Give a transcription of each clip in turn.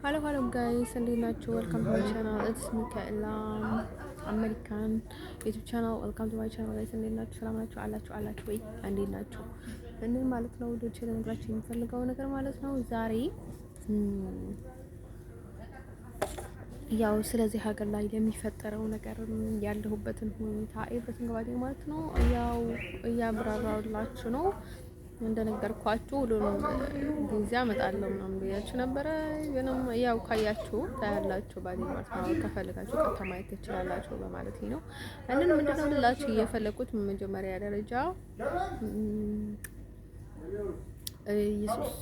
Hello guys, እንዴት ናችሁ? Welcome to my channel. It's Mikaela American YouTube channel. Welcome to my channel guys. እንዴት ናችሁ? ሰላም ናችሁ? አላችሁ ወይ? እንዴት ናችሁ? እኔ ማለት ነው ወዶቼ ለነግራችሁ የምፈልገው ነገር ማለት ነው ዛሬ ያው ስለዚህ ሀገር ላይ የሚፈጠረው ነገር ያለሁበትን ሁኔታ ኤቭሪቲንግ ባዲ ማለት ነው ያው እያብራራሁላችሁ ነው። እንደነገርኳችሁ ሁሉንም ጊዜ አመጣለሁ ምናምን ብያችሁ ነበረ። ምንም ያው ካያችሁ ታያላችሁ ባዲ ማለት ነው። ከፈለጋችሁ ቀጥታ ማየት ትችላላችሁ በማለት ነው። ምንድነው ልላችሁ እየፈለኩት መጀመሪያ ደረጃ ኢየሱስ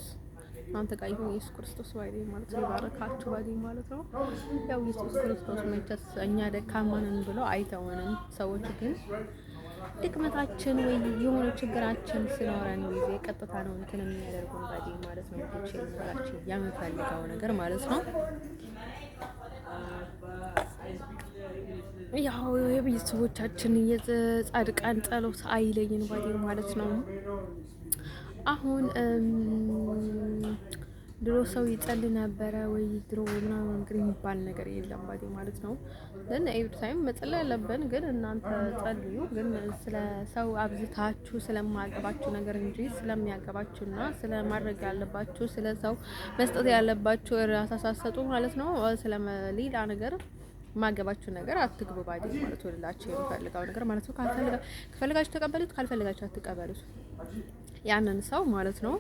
አንተ ጋር ይሁን ኢየሱስ ክርስቶስ ባዲ ማለት ነው ባረካችሁ ባዲ ማለት ነው። ያው ኢየሱስ ክርስቶስ መቼስ እኛ ደካማ ነን ብሎ አይተውንም። ሰዎች ግን ድክመታችን ወይ የሆነ ችግራችን ስለሆነ ጊዜ ቀጥታ ነው እንትን የሚያደርጉን ባዲ ማለት ነው። እቺ ነገራችን ያመፈልገው ነገር ማለት ነው። ያው የቤተሰቦቻችን የጻድቃን ጸሎት አይለየን ባዲ ማለት ነው። አሁን ድሮ ሰው ይጸልይ ነበረ ወይ ድሮ ምናምን ግን የሚባል ነገር የለም ባዲ ማለት ነው። ግን ኤቭሪ ታይም መጸለይ ያለብን ግን እናንተ ጸልዩ፣ ግን ስለ ሰው አብዝታችሁ ስለማያገባችሁ ነገር እንጂ ስለሚያገባችሁና ስለማድረግ ያለባችሁ ስለ ሰው መስጠት ያለባችሁ ራሳሳሰጡ ማለት ነው። ስለሌላ ነገር ማገባችሁ ነገር አትግቡ ባዲ ማለት ወላችሁ የሚፈልጋው ነገር ማለት ነው። ከፈልጋችሁ ተቀበሉት፣ ካልፈልጋችሁ አትቀበሉት ያንን ሰው ማለት ነው።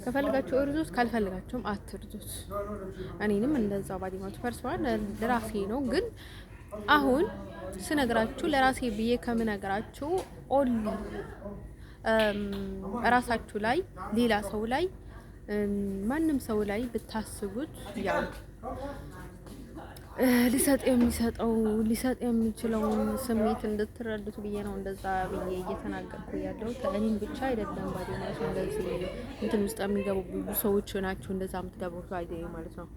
ከፈልጋችሁ እርዱት፣ ካልፈልጋችሁም አትርዱት። እኔንም እንደዛው ባዲ ማለት ፈርስዋን ለራሴ ነው። ግን አሁን ስነግራችሁ ለራሴ ብዬ ከምነግራችሁ ኦንሊ ራሳችሁ ላይ ሌላ ሰው ላይ ማንም ሰው ላይ ብታስቡት ያው ሊሰጥ የሚችለውን ስሜት እንድትረዱት ብዬ ነው እንደዛ ብዬ እየተናገርኩ ያለው። ከእኔም ብቻ አይደለም ባዲ ማለት ነው። እንደዚህ እንትን ውስጥ የሚገቡ ብዙ ሰዎች ናቸው እንደዛ የምትገቡት ባዲ ማለት ነው።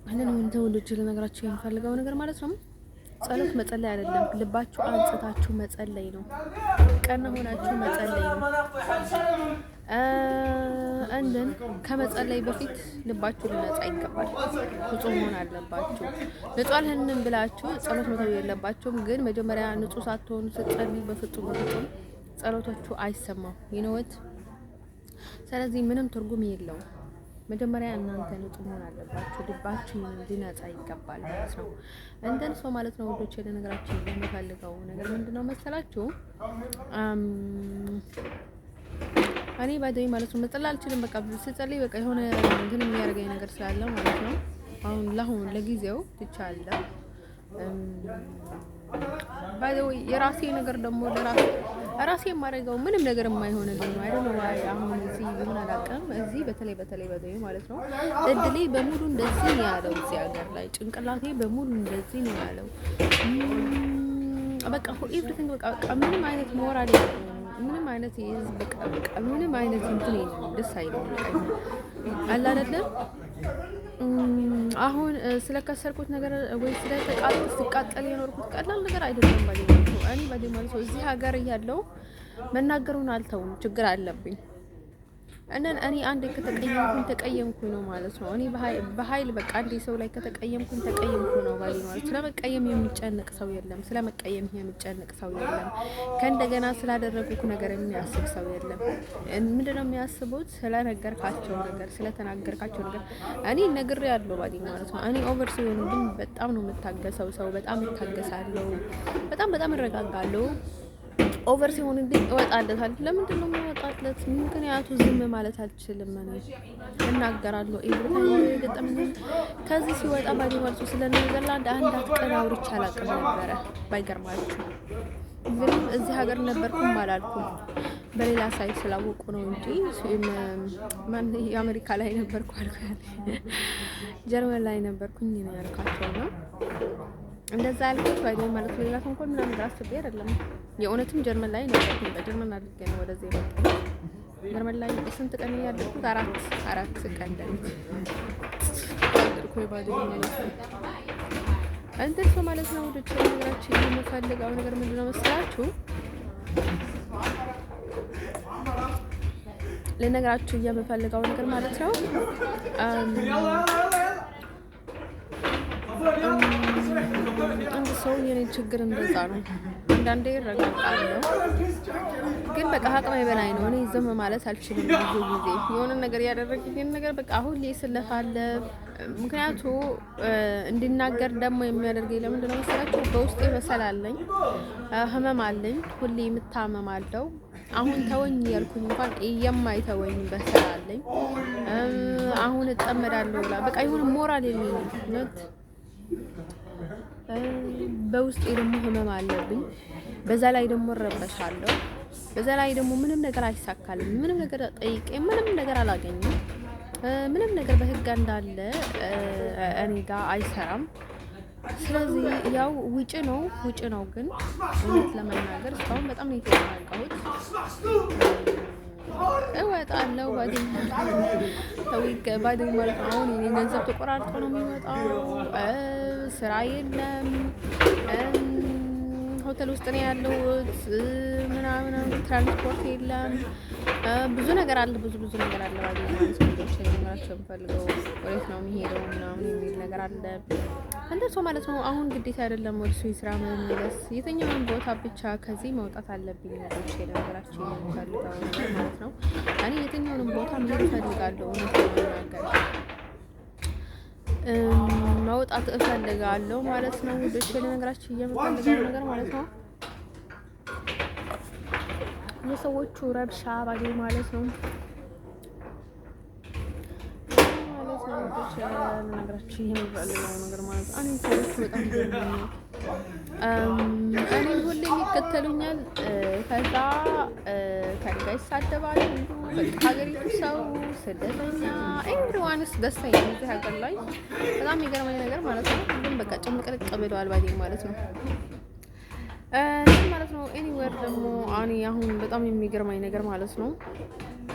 አለን እንትን ወንዶች ለነገራችሁ የሚፈልገው ነገር ማለት ነው ጸሎት መጸለይ አይደለም፣ ልባችሁ አንጽታችሁ መጸለይ ነው። ቀና ሆናችሁ መጸለይ ነው። እንደን ከመጸለይ በፊት ልባችሁ ሊነጻ ይገባል። ንጹህ መሆን አለባችሁ። ንጹህ አልሆንም ብላችሁ ጸሎት መተው የለባችሁም። ግን መጀመሪያ ንጹህ ሳትሆኑ ስትጸልዩ በፍጹም ጸሎታችሁ አይሰማም ይነውት። ስለዚህ ምንም ትርጉም የለውም። መጀመሪያ እናንተ ንጹህ መሆን አለባችሁ። ልባችሁ ሊነጻ ይገባል ማለት ነው። እንደን ሰው ማለት ነው ወዶቼ ለነገራችሁ የምፈልገው ነገር ምንድነው መሰላችሁ? እኔ ባይደይ ማለት ነው መጸለይ አልችልም። በቃ ስጸልይ በቃ የሆነ እንትን የሚያደርገኝ ነገር ስላለ ማለት ነው። አሁን ለጊዜው ትቻለሁ። ባይደይ የራሴ ነገር ደግሞ ለራሴ የማደርገው ምንም ነገር የማይሆንልኝ ነው አይደል ነው። አሁን እዚህ ምን አላውቅም። እዚህ በተለይ ባይደይ ማለት ነው እድሌ በሙሉ እንደዚህ ነው ያለው። እዚህ ሀገር ላይ ጭንቅላቴ በሙሉ እንደዚህ ነው ያለው። በቃ ኤቭሪቲንግ በቃ ምንም አይነት ሞራል የለውም። ምንም አይነት በቃ ምንም አይነት እንትን የለም። ደስ አይልም አለ አይደለም። አሁን ስለከሰርኩት ነገር ወይ ሲቃጠል የኖርኩት ቀላል ነገር አይደለም ባዲ ማለት ነው። ባዲ ማለት ነው እዚህ ሀገር እያለሁ መናገሩን አልተውም፣ ችግር አለብኝ። እኔ አንዴ ተቀየምኩኝ ነው ማለት ነው። እኔ በኃይል በቃ አንዴ ሰው ላይ ተቀየምኩኝ ነው ባዲ ማለት። ስለመቀየም የሚጨነቅ ሰው የለም። ስለመቀየም የሚጨነቅ ሰው የለም። ከእንደገና ስላደረጉት ነገር የሚያስብ ሰው የለም። ምንድነው የሚያስቡት? ስለነገርካቸው ነገር፣ ስለተናገርካቸው ነገር። እኔ ነግሬ ያለው ባዲ ማለት ነው። እኔ ኦቨር ሲሆን ግን በጣም ነው የምታገሰው። ሰው በጣም እታገሳለሁ። በጣም እረጋጋለሁ። ኦቨር ሲሆን እንዴ እወጣለታል። ለምንድን ነው የምወጣለት? ምክንያቱ ዝም ማለት አልችልም። እኔ እናገራለሁ። ገጠመኝ ከዚህ ሲወጣ ባዲ ማለት ስለኔዘርላንድ አንዳት ቀን አውርቼ አላውቅም ነበረ። ባይገርማችሁ ግን እዚህ ሀገር ነበርኩም አላልኩም። በሌላ ሳይት ስላወቁ ነው እንጂ የአሜሪካ ላይ ነበርኩ አልኩ። ጀርመን ላይ ነበርኩኝ ነው ያልኳቸው ነው እንደዛ ያልኩት ባይደይ ማለት ነው። ሌላ እንኳን ምናምን አስቤ አይደለም። የእውነትም ጀርመን ላይ ነው ያለኩት። በጀርመን አድርጌ ነው ወደዚህ የመጣሁት። ጀርመን ላይ ስንት ቀን ያደርኩት? አራት ቀን እንደዚህ ያደርኩ ባይደይ ማለት ነው። እንትን ማለት ነው ወደ ቸርነግራችን የምፈልገው ነገር ምንድነው መሰላችሁ? ለነገራችሁ የምፈልገው ነገር ማለት ነው አንድ ሰው የኔ ችግር እንደዛ ነው። አንዳንዴ እረጋጋለሁ፣ ግን በቃ አቅሜ በላይ ነው። እኔ ዝም ማለት አልችልም። ብዙ ጊዜ የሆነ ነገር ያደረግኝን ነገር በቃ ሁሌ ስለፋለፍ። ምክንያቱ እንዲናገር ደግሞ የሚያደርገኝ ለምንድን ነው መሰላችሁ? በውስጤ በሰል አለኝ፣ ህመም አለኝ፣ ሁሌ የምታመማለው። አሁን ተወኝ ያልኩኝ እንኳን የማይተወኝ በሰል አለኝ። አሁን እጠመዳለሁ ብላ በቃ ይሁን ሞራል የለኝም። በውስጤ ደግሞ ህመም አለብኝ። በዛ ላይ ደግሞ እረበሻለሁ። በዛ ላይ ደግሞ ምንም ነገር አይሳካልም። ምንም ነገር ጠይቄ ምንም ነገር አላገኝም። ምንም ነገር በህግ እንዳለ እኔ ጋር አይሰራም። ስለዚህ ያው ውጭ ነው። ግን እውነት ለመናገር እስካሁን በጣም ነው የተናገርኩት። እወጣለሁ ባዴ ማለት ነው። አሁን የኔ ገንዘብ ተቆራርጦ ነው የሚወጣው። ስራ የለም። ሆቴል ውስጥ ነው ያለሁት ምናምን። ትራንስፖርት የለም። ብዙ ነገር አለ። ብዙ ነገር አለ። ባዴ ማለት ነው። ማለት ፈልገው ወዴት ነው የሚሄደው ምናምን የሚል ነገር አለ። እንደሱ ማለት ነው። አሁን ግዴታ አይደለም ወደ ስራ መመለስ። የትኛውን ቦታ ብቻ ከዚህ መውጣት አለብኝ ነገሮች ነገራችን የሚፈልገው ማለት ነው። እኔ የትኛውንም ቦታ መሄድ እፈልጋለሁ። መውጣት እፈልጋለሁ ማለት ነው። ውዶች ለነገራችን የምፈልገው ነገር ማለት ነው የሰዎቹ ረብሻ ባዴ ማለት ነው። ነገራችን የምፈልገው ነገር ማለት ነው። እኔ ሰዎች በጣም እኔ ሁሌ ይከተሉኛል። ከዛ ከኔ ጋር ይሳደባሉ። በቃ ሀገሪቱ ሰው ስደተኛ ኤቭሪዋንስ ደስተኛ እዚህ ሀገር ላይ በጣም የሚገርመኝ ነገር ማለት ነው። ሁሉም በቃ ጭምቅልቅ ብለዋል ባዴ ማለት ነው ማለት ነው። ኤኒዌር ደግሞ እኔ አሁን በጣም የሚገርመኝ ነገር ማለት ነው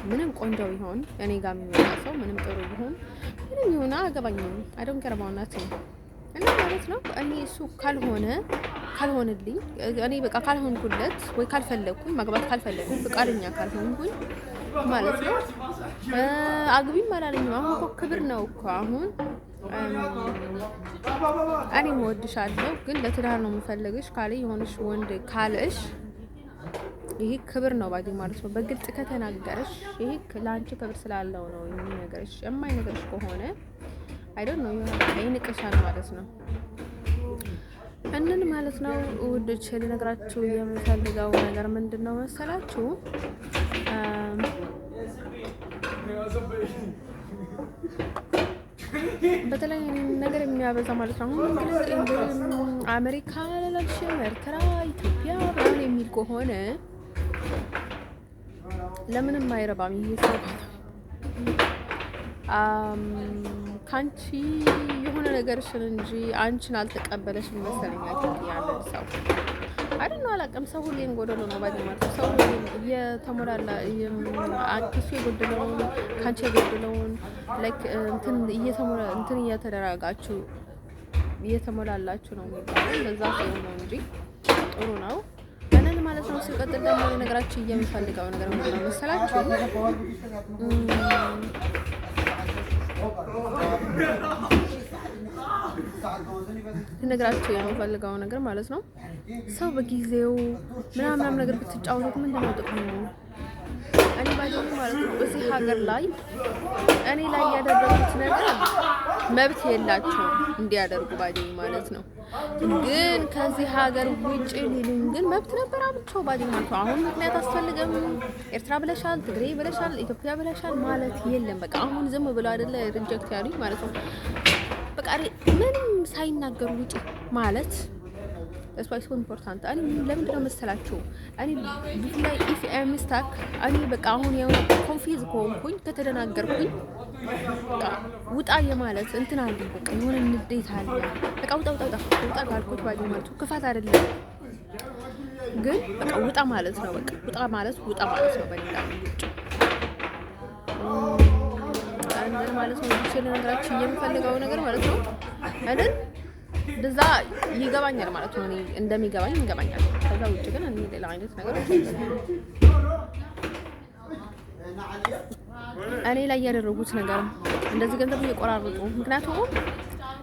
ምንም ቆንጆ ቢሆን እኔ ጋር የሚመጣ ሰው ምንም ጥሩ ቢሆን ምንም ይሁን አገባኝም። አይዶን ከረባውናት እና ማለት ነው እኔ እሱ ካልሆነልኝ እኔ በቃ ካልሆንኩለት ወይ ካልፈለኩኝ ማግባት ካልፈለኩኝ ፍቃደኛ ካልሆንኩኝ ማለት ነው አግቢም አላለኝም። አሁን እኮ ክብር ነው እኮ አሁን እኔ እወድሻለሁ ግን ለትዳር ነው የምፈልግሽ ካለ የሆነሽ ወንድ ካልሽ ይሄ ክብር ነው ባዲ ማለት ነው። በግልጽ ከተናገረሽ ይሄ ለአንቺ ክብር ስላለው ነው የሚነገርሽ። የማይነገርሽ ከሆነ አይ ዶንት ኖ ይንቅሻል ማለት ነው። እንን ማለት ነው ውዶች ልነግራችሁ የምፈልገው ነገር ምንድነው መሰላችሁ? በተለይ ነገር የሚያበዛ ማለት ነው። አሁን እንግሊዝ፣ አሜሪካ፣ ለላክሽን ኤርትራ፣ ኢትዮጵያ ምናምን የሚል ከሆነ ለምንም አይረባም ይሄ ሰው። ካንቺ የሆነ ነገርሽን እንጂ አንቺን አልተቀበለሽም መሰለኛል ያለን ሰው አይደል ነው። አላውቅም። ሰው ሁሌም ጎደሎ ነው ባይ ማለት ሰው የተሞላላ አዲሱ የጎደለውን ካንቺ የጎደለውን ላይክ እንትን እየተሞላላችሁ ነው የሚባለው። ለዛ ሰው ነው እንጂ ጥሩ ነው ማለት ነው። ሲቀጥል ደግሞ ነገራችን የሚፈልገው ነገር ምንድን ነው መሰላችሁ? ነገራችሁ የሚፈልገው ነገር ማለት ነው ሰው በጊዜው ምናምን ነገር ብትጫወቱት ምንድን ነው ጥቅሙ? እኔ ባይሆን ማለት ነው በዚህ ሀገር ላይ እኔ ላይ ያደረጉት ነገር መብት የላቸውም እንዲያደርጉ ባይሆን ማለት ነው። ግን ከዚህ ሀገር ውጭ ሊሉኝ ግን መብት ነበር አብቻው ባይሆን ማለት ነው። አሁን ምክንያት አስፈልገም ኤርትራ ብለሻል፣ ትግሬ ብለሻል፣ ኢትዮጵያ ብለሻል ማለት የለም። በቃ አሁን ዝም ብለው አይደለ ሪጀክት ያሉኝ ማለት ነው። በቃ ምንም ሳይናገሩ ውጪ ማለት ስፓይስ ኢምፖርታንት እኔ ለምንድን ነው መሰላችሁ? እኔ ብዙ ላይ ኢፍ አም ስታክ እኔ በቃ አሁን የሆነ ኮንፊውዝ ከሆንኩኝ ከተደናገርኩኝ በቃ ውጣ የማለት እንትን አለ። በቃ የሆነ ንዴት አለ። በቃ ውጣ ካልኩት ባይ ማለት ክፋት አይደለም፣ ግን በቃ ውጣ ማለት ነው። በቃ ውጣ ማለት ነው። በሌላ አንድ ማለት ነው ይችላል ነገራችን የምፈልገው ነገር ማለት ነው አይደል? እንደዛ ይገባኛል ማለት ነው። እኔ እንደሚገባኝ ይገባኛል። ከዛ ውጭ ግን እኔ ሌላ አይነት ነገር እኔ ላይ ያደረጉት ነገር እንደዚህ ገንዘብ እየቆራረጡ ምክንያቱም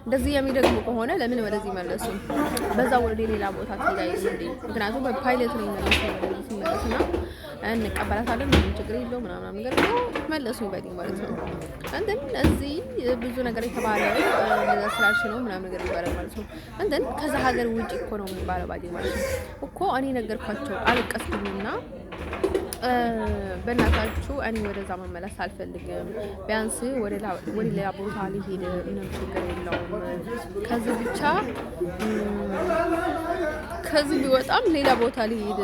እንደዚህ የሚደግሙ ከሆነ ለምን ወደዚህ መለሱ? በዛ ወደ ሌላ ቦታ ትሄዳለች እንዴ? ምክንያቱም በፓይለት ነው ሲመለስና እንቀበላታለን ምንም ችግር የለው ምናምን ነገር ነው መለሱ ይበልኝ ማለት ነው። እንትን እዚህ ብዙ ነገር የተባለ እንደዛ ስላልሽ ነው ምናምን ነገር ይባላል ማለት ነው። እንትን ከዛ ሀገር ውጪ እኮ ነው የሚባለው ባዲ ማለት ነው እኮ እኔ ነገርኳቸው አልቀስኩኝና በእናታችሁ እኔ ወደዛ መመለስ አልፈልግም። ቢያንስ ወደ ሌላ ቦታ ሊሄድ ምንም ችግር የለውም። ከዚህ ብቻ ከዚህ ቢወጣም ሌላ ቦታ ሊሄድ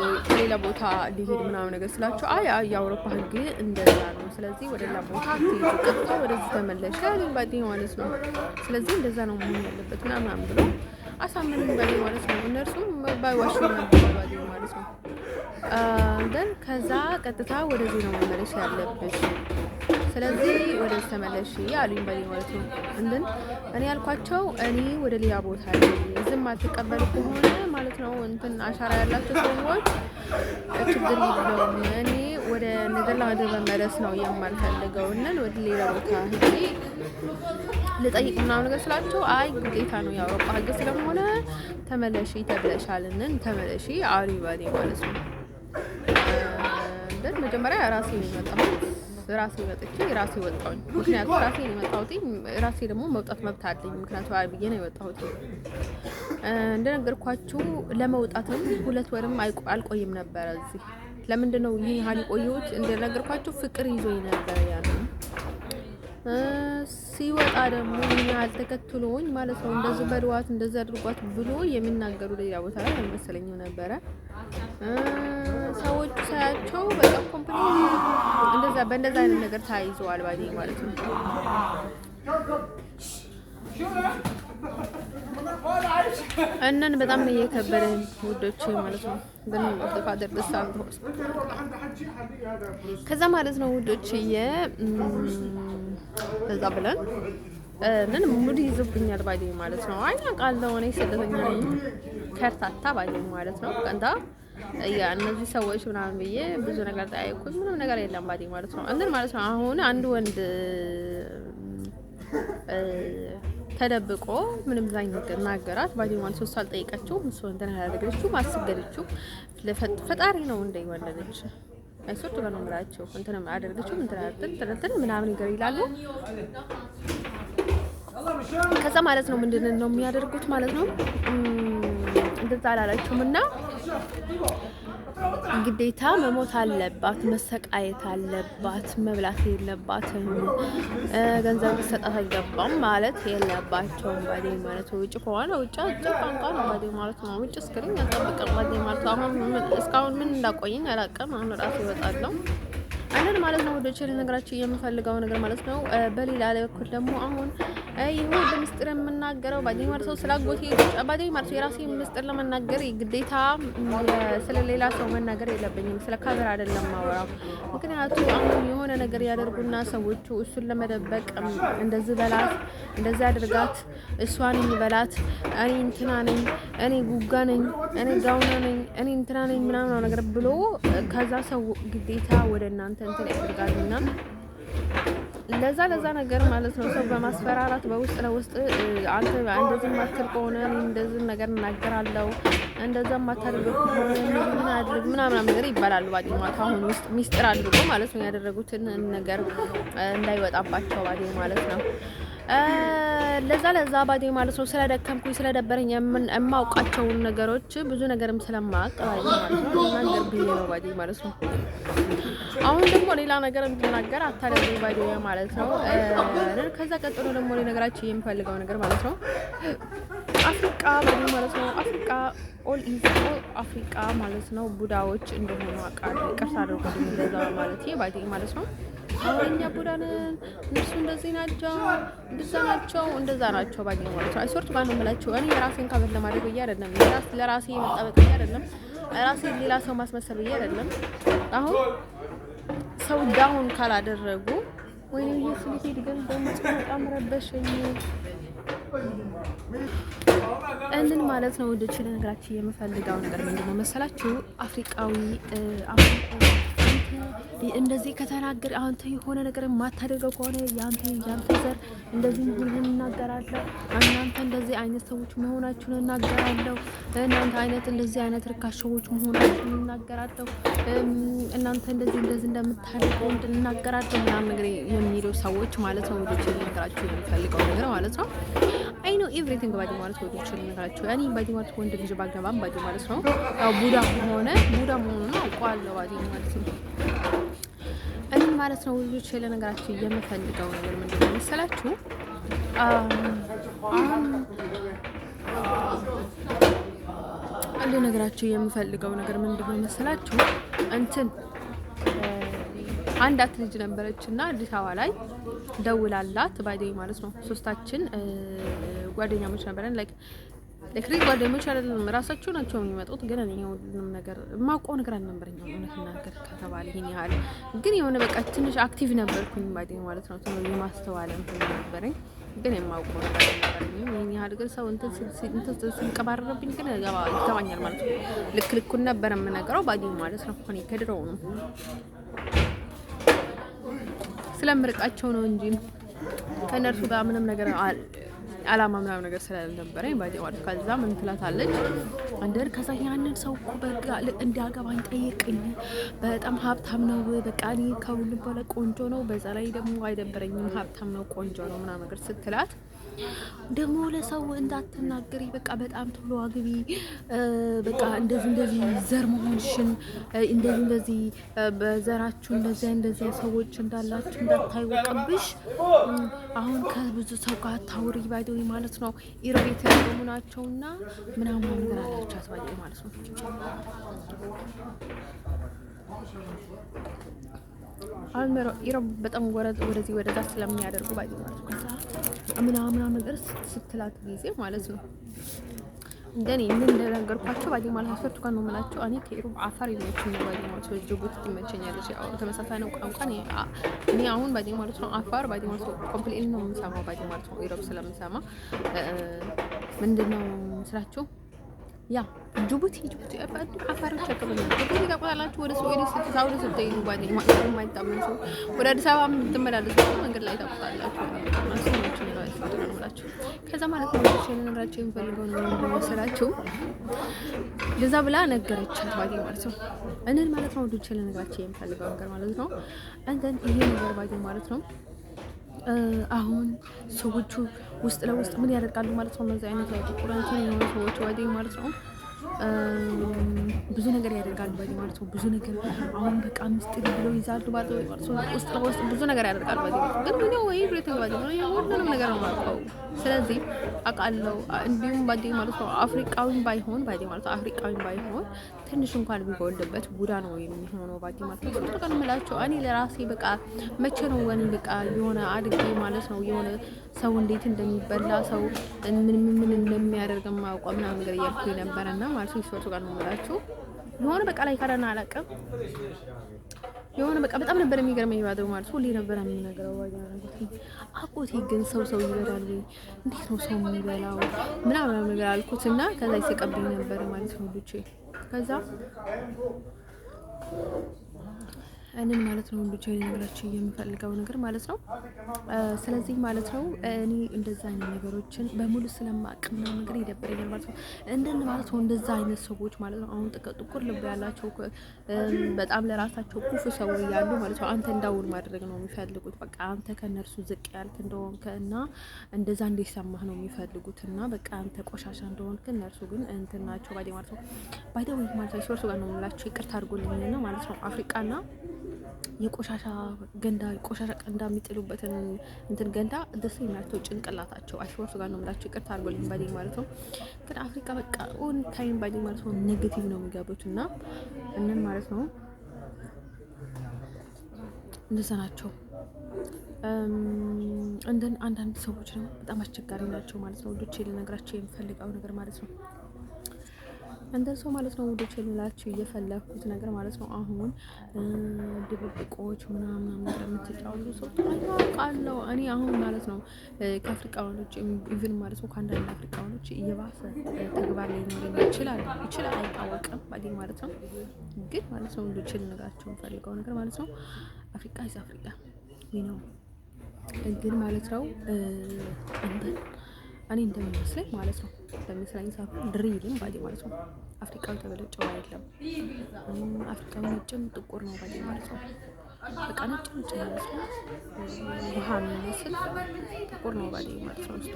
ምናምን ነገር ስላችሁ አይ የአውሮፓ ሕግ እንደዛ ነው። ስለዚህ ወደ ሌላ ቦታ ቀጥታ ወደዚህ ተመለሽ ያለኝ ባዲ ማለት ነው። ስለዚህ እንደዛ ነው መሆን ያለበት ምናምን ብሎ አሳምነኝ ባዲ ማለት ነው። እነርሱም ባይዋሹ ነበር ባዲ ማለት ነው። ደን ከዛ ቀጥታ ወደዚህ ነው መመለስ ያለብሽ። ስለዚህ ወደዚህ ተመለሽ አሉኝ ባዲ ማለት ነው። እንደን እኔ ያልኳቸው እኔ ወደ ሌላ ቦታ ዝም አትቀበሉ ከሆነ ማለት ነው እንትን አሻራ ያላቸው ሰዎች ችግር የለውም። እኔ ወደ ኔዘርላንድ መመለስ ነው የማልፈልገው እና ወደ ሌላ ቦታ ሄጄ ልጠይቅ ምናምን ነገር ስላቸው አይ ግዴታ ነው የአውሮፓ ሕግ ስለሆነ ተመለሺ ተብለሻልን ተመለሺ አሉኝ ባዲ ማለት ነው። እንደን መጀመሪያ ራሴ ነው የመጣሁት ራሴ መጥቼ ራሴ ወጣሁኝ። ምክንያቱም ራሴ ነው የመጣሁት ራሴ ደግሞ መውጣት መብት አለኝ። ምክንያቱም አብዬ ነው የወጣሁት። እንደነገርኳችሁ ለመውጣትም 2 ወርም አልቆይም ነበር እዚህ። ለምንድነው ይሄን ያህል የቆየሁት? እንደነገርኳችሁ ፍቅር ይዞኝ ነበር ያን ሲወጣ ደግሞ ምን ያህል ተከትሎኝ ማለት ነው እንደዚህ በድዋት እንደዚህ አድርጓት ብሎ የሚናገሩ ሌላ ቦታ ላይ አልመሰለኝም ነበረ። ሰዎቹ ሳያቸው በጣም ኮምፕሊት በእንደዛ አይነት ነገር ታይዘዋል ባዲ ማለት ነው። እናን በጣም ነው የከበደኝ ውዶች ማለት ነው። በፋደር ደስታ ከዛ ማለት ነው ውዶች ከዛ ብለን ምን ሙድ ይዝብኛል ባዲ ማለት ነው። አውቃለሁ እኔ ስደተኛ ነኝ ከርታታ ባዲ ማለት ነው። ቀንታ እነዚህ ሰዎች ምናምን ብዬ ብዙ ነገር ጠያየኩኝ። ምንም ነገር የለም ባዲ ማለት ነው። እንትን ማለት ነው አሁን አንድ ወንድ ተደብቆ ምንም ዛኝ ናገራት ባዲ ማለት ነው። ሳልጠይቃችሁ እሱ እንትን ያደረገችው ማስገደችው ፈጣሪ ነው እንደ ይወለደች አይሶት ነው ምራቸው እንትን አደረገችው እንትን ምናምን ነገር ይላሉ። ከዛ ማለት ነው ምንድነው የሚያደርጉት ማለት ነው እንደዛ አላላችሁምና ግዴታ መሞት አለባት፣ መሰቃየት አለባት፣ መብላት የለባትም፣ ገንዘብ ሰጣት አይገባም ማለት የለባቸውም ባዲ ማለት ነው። ውጭ ከሆነ ውጭ ቋንቋ ነው ባዲ ማለት ነው። ውጭ እስክሪን ያጠብቀም ባዲ ማለት ነው። አሁን እስካሁን ምን እንዳቆየኝ አላውቅም። አሁን ራሴ ይወጣለሁ አንድ ማለት ነው። ወደ ቸል ነገራችሁ የምፈልገው ነገር ማለት ነው። በሌላ በኩል ደግሞ አሁን ይሁን በሚስጥር የምናገረው ባዲ ማለት ነው ስላጎቴ ባዲ ማለት ነው። የራሴ ሚስጥር ለመናገር ግዴታ ስለሌላ ሰው መናገር የለብኝም። ስለ ካሜራ አይደለም ማወራው። ምክንያቱም አሁን የሆነ ነገር ያደርጉና ሰዎቹ እሱን ለመደበቅ እንደዚህ በላት እንደዚህ አድርጋት እሷን ይበላት እኔ እንትና ነኝ እኔ ጉጋ ነኝ እኔ ጋውና ነኝ እኔ እንትና ነኝ ምናምን ነገር ብሎ ከዛ ሰው ግዴታ ወደ እናንተ እንትን ያደርጋሉና ለዛ ነገር ማለት ነው። ሰው በማስፈራራት በውስጥ ለውስጥ አንተ እንደዚህ ማትል ከሆነ እኔ እንደዚህ ነገር እናገራለሁ እንደዛ ማታደርግ ከሆነ ምን አድርግ ምናምን ነገር ይባላል ባዲ ማለት አሁን ውስጥ ሚስጥር አድርጎ ማለት ነው ያደረጉትን ነገር እንዳይወጣባቸው ባዲ ማለት ነው። ለዛ ባዲ ማለት ነው ስለደከምኩኝ ስለደበረኝ የማውቃቸውን ነገሮች ብዙ ነገርም ስለማውቅ ባዲ ማለት ነው ነገር ብዬ ነው ባዲ ማለት ነው። አሁን ደግሞ ሌላ ነገር እንድናገር አታደርጉ ባዲ ማለት ነው። ከዛ ቀጥሎ ደግሞ ነገራችን የምፈልገው ነገር ማለት ነው አፍሪካ ባዲ ማለት ነው። አፍሪካ ኦል ኢዝ ኦል አፍሪካ ማለት ነው ቡዳዎች እንደሆኑ አውቃለሁ። ይቅርታ አድርጉልኝ እንደዛ ማለት ባዲ ማለት ነው። አሁንኛ ቡዳንን እነሱ እንደዚህ ናቸው እንደዛ ናቸው ባዲ ማለት ነው። አይሶርት ባን ነው የምላቸው እኔ የራሴን ካበል ለማድረግ ብዬ አይደለም። ለራሴ መጣበቅ ብዬ አይደለም። ራሴ ሌላ ሰው ማስመሰል ብዬ አይደለም። አሁን ሰው ዳውን ካላደረጉ ወይ የስልክ ግን በጣም ረበሸኝ እንትን ማለት ነው። ወደ ችለ ነገራችን የምፈልገው ነገር ምንድነው መሰላችሁ? አፍሪካዊ እንደዚህ ከተናገር አንተ የሆነ ነገር የማታደርገው ከሆነ ያንተ ዘር እንደዚህ መሆኑን እናገራለሁ። እናንተ እንደዚህ አይነት ሰዎች መሆናችሁን እናገራለሁ። እናንተ አይነት እንደዚህ አይነት ርካሽ ሰዎች መሆናችሁን እናገራለሁ። እናንተ እንደዚህ እንደምታደርጉ እናገራለሁ ምናምን ነገር የሚሉ ሰዎች ማለት ነው። ወዶች ነገራችሁ የሚፈልገው ነገር ማለት ነው። አይ ኖ ኤቭሪቲንግ ባዲ ማለት ወዶች ነገራችሁ ያኔ ባዲ ማለት ወንድ ልጅ ባገባም ባዲ ማለት ነው። ያው ቡዳ መሆኑን አውቀዋለሁ ባዲ ማለት ነው። እኔ ማለት ነው ልጆች ለነገራችሁ የምፈልገው ነገር ምንድነው መሰላችሁ? ነገራችሁ የምፈልገው ነገር ምንድነው መሰላችሁ? አንዳት ልጅ ነበረችና አዲስ አበባ ላይ ደውላላት ባይዴ ማለት ነው። ሶስታችን ጓደኛሞች ነበረን ላይክ ለክሬት ጓደኞች አይደለም ራሳቸው ናቸው የሚመጡት። ግን እኔ ሁሉንም ነገር የማውቀው ነገር አልነበረኝም እውነት ነገር ከተባለ ይሄን ያህል ግን የሆነ በቃ ትንሽ አክቲቭ ነበርኩኝ ባይዴ ማለት ነው። ትንሽ የማስተዋል እንትን ነበረኝ ግን የማውቀው ነገር ነበረኝ። ይሄን ያህል ግን ሰው እንትን ሲንቀባረርብኝ ግን ይገባኛል ማለት ነው። ልኩን ነበር የምነግረው ባይዴ ማለት ነው። እኔ ከድሮው ነው ስለምርቃቸው ነው እንጂ ከነርሱ ጋር ምንም ነገር አላማ ምናምን ነገር ስላልነበረኝ ባዲ ማለት ከዛ ምን ትላታለች አንደር ከዛ ያንን ሰው እኮ በቃ እንዲያገባኝ ጠይቅኝ በጣም ሀብታም ነው በቃ እኔ ከሁሉ በላይ ቆንጆ ነው በዛ ላይ ደግሞ አይደብረኝም ሀብታም ነው ቆንጆ ነው ምናምን ነገር ስትላት ደግሞ ለሰው እንዳትናገሪ በቃ በጣም ቶሎ አግቢ በቃ እንደዚህ ዘር መሆንሽን እንደዚህ በዘራችሁ እንደዚህ ሰዎች እንዳላችሁ እንዳታይወቅብሽ አሁን ከብዙ ሰው ጋር ታውሪ ባይዶይ ማለት ነው። ኢሮቤት ያሉናቸውና ምናምን ነገር አላችሁ አስባቂ ማለት ነው። አልመሮ ኢሮብ በጣም ወደዚህ ወደዛ ስለሚያደርጉ ባይዶይ ማለት ነው። ምናምን ነገር ስትላት ጊዜ ማለት ነው እንደኔ ምን እንደነገርኳቸው ባዲ ማለት አስፈርቱ ጋር ነው የምላቸው። እኔ ከኢሮብ አፋር ይመችኝ ባዲ ማለት ነው። ጅቡቲ ይመቸኛል። ያው ተመሳሳይ ነው ቋንቋ እኔ አሁን ባዲ ማለት ነው አፋር ባዲ ማለት ነው ኮምፕሊትሊ ነው የምሰማው ባዲ ማለት ነው። ኢሮብ ስለምሰማ ምንድነው ስራቸው ያ ጅቡቲ አፋሮች አቀበሉ ጅቡቲ ታቆላላችሁ ወደ ስዊድን ስትሳውዱ ስትይዙ ባዲ ማለት ነው የማይታመን ሰው ወደ አዲስ አበባ የምትመላለሱ መንገድ ላይ ታቆላላችሁ ማስኖች ነው። ከዛ ማለት ነው ነገራቸው የሚፈልገው ነው መሰላችሁ ለዛ ብላ ነገረቻት ባዲ ማለት ነው። እነን ማለት ነው ወዶች ነገራቸው የሚፈልገው ነገር ማለት ነው። አንተን ይሄ ነገር ባዲ ማለት ነው አሁን ሰዎቹ ውስጥ ለውስጥ ምን ያደርጋሉ ማለት ነው። እነዚህ አይነት ላይ ቁራንት የሆኑ ሰዎች ወዲህ ማለት ነው ብዙ ነገር ያደርጋሉ ባዲ ማለት ነው። ብዙ ነገር አሁን በቃ ምስጢር ብለው ይዛሉ ባዲ ማለት ነው። ውስጥ ለውስጥ ብዙ ነገር ያደርጋሉ ባዲ ግን ምን ነው ወይ ብሬቲንግ ባዲ ነው የሁሉንም ነገር ነው ማለት. ስለዚህ አቃለው እንዲሁም ባዲ ማለት ነው አፍሪካዊም ባይሆን ባዲ ማለት አፍሪካዊም ባይሆን ትንሽ እንኳን ቢጎልበት ቡዳ ነው የሚሆነው ባዲ ማለት ነው። ተቀን መላቸው እኔ ለራሴ በቃ መቼ ነው ወኔ በቃ የሆነ አድጌ ማለት ነው የሆነ ሰው እንዴት እንደሚበላ ሰው ምን እንደሚያደርግ ማውቀው ምናምን ነገር እያልኩኝ ነበርና ማለት ነው። ይስወጡ ጋር ነው የምላችሁ የሆነ በቃ ላይ ካደና አላቀም የሆነ በቃ በጣም ነበር የሚገርመኝ ባደው ማለት ሁሌ ነበር የሚነገረው ባያረጋግጥ አቆቴ ግን ሰው ይበላል እንዴት ነው ሰው የሚበላው ምናምን ነገር አልኩትና ከዛ ይሰቀብኝ ነበር ማለት ነው ልጅ ከዛ እኔን ማለት ነው ልጅ ነገራችን የምፈልገው ነገር ማለት ነው። ስለዚህ ማለት ነው እኔ እንደዛ አይነት ነገሮችን በሙሉ ስለማቅም ነው ነገር ይደብረኛል ማለት ነው። እንደነ ማለት ነው እንደዛ አይነት ሰዎች ማለት ነው አሁን ጥቁር ልብ ያላቸው በጣም ለራሳቸው ኩፉ ሰው ያሉ ማለት ነው አንተ እንዳውል ማድረግ ነው የሚፈልጉት። በቃ አንተ ከነርሱ ዝቅ ያልክ እንደሆንከና እንደዛ እንዲሰማህ ነው የሚፈልጉትና በቃ አንተ ቆሻሻ እንደሆንክ እነርሱ ግን እንትን ናቸው ባዲ ማለት ነው። ባይደው ማለት ነው ሶርሱ ጋር ነው የምላችሁ ይቅርታ አድርጎልኝና ማለት ነው አፍሪካና የቆሻሻ ገንዳ የሚጥሉበትን እንትን ገንዳ ደስ የሚያቸው ጭንቅላታቸው አሽወርሱ ጋር ነው የምላችሁ ይቅርታ አድርጎልኝ ባዲ ማለት ነው። ግን አፍሪካ በቃ ኦን ታይም ባዲ ማለት ነው ኔጌቲቭ ነው የሚገቡትና እነን ማለት ነው እንደዛ ናቸው። እንደን አንዳንድ ሰዎች ነው በጣም አስቸጋሪ ናቸው ማለት ነው። ወዶቼ ልነግራቸው የምፈልገው ነገር ማለት ነው እንደሱ ማለት ነው ውዶች ልላችሁ እየፈለኩት ነገር ማለት ነው። አሁን ድብብቆች ምናምን ነገር የምትጫወቱ ሰው አውቃለሁ እኔ አሁን ማለት ነው ከአፍሪካኖች ኢቭን ማለት ነው ከአንዳንድ አፍሪካኖች እየባሰ ተግባር ላይ ሊኖር ይችላል አይታወቅም ማለት ነው። ግን ማለት ነው ውዶች ልነግራችሁ የምፈልገው ነገር ማለት ነው አፍሪካ ኢዝ አፍሪካ ነው። ግን ማለት ነው እኔ እንደሚመስለኝ ማለት ነው እንደሚመስለኝ ሳይሆን ድሪልም ባዲ ማለት ነው አፍሪካዊ ተበለጨው አይደለም። አፍሪካዊ ነጭም ጥቁር ነው ባዲ ማለት ነው። በቃ ነጭ ማለት ነው ውሃ የሚመስል ጥቁር ነው ባዲ ማለት ነው። ውስጡ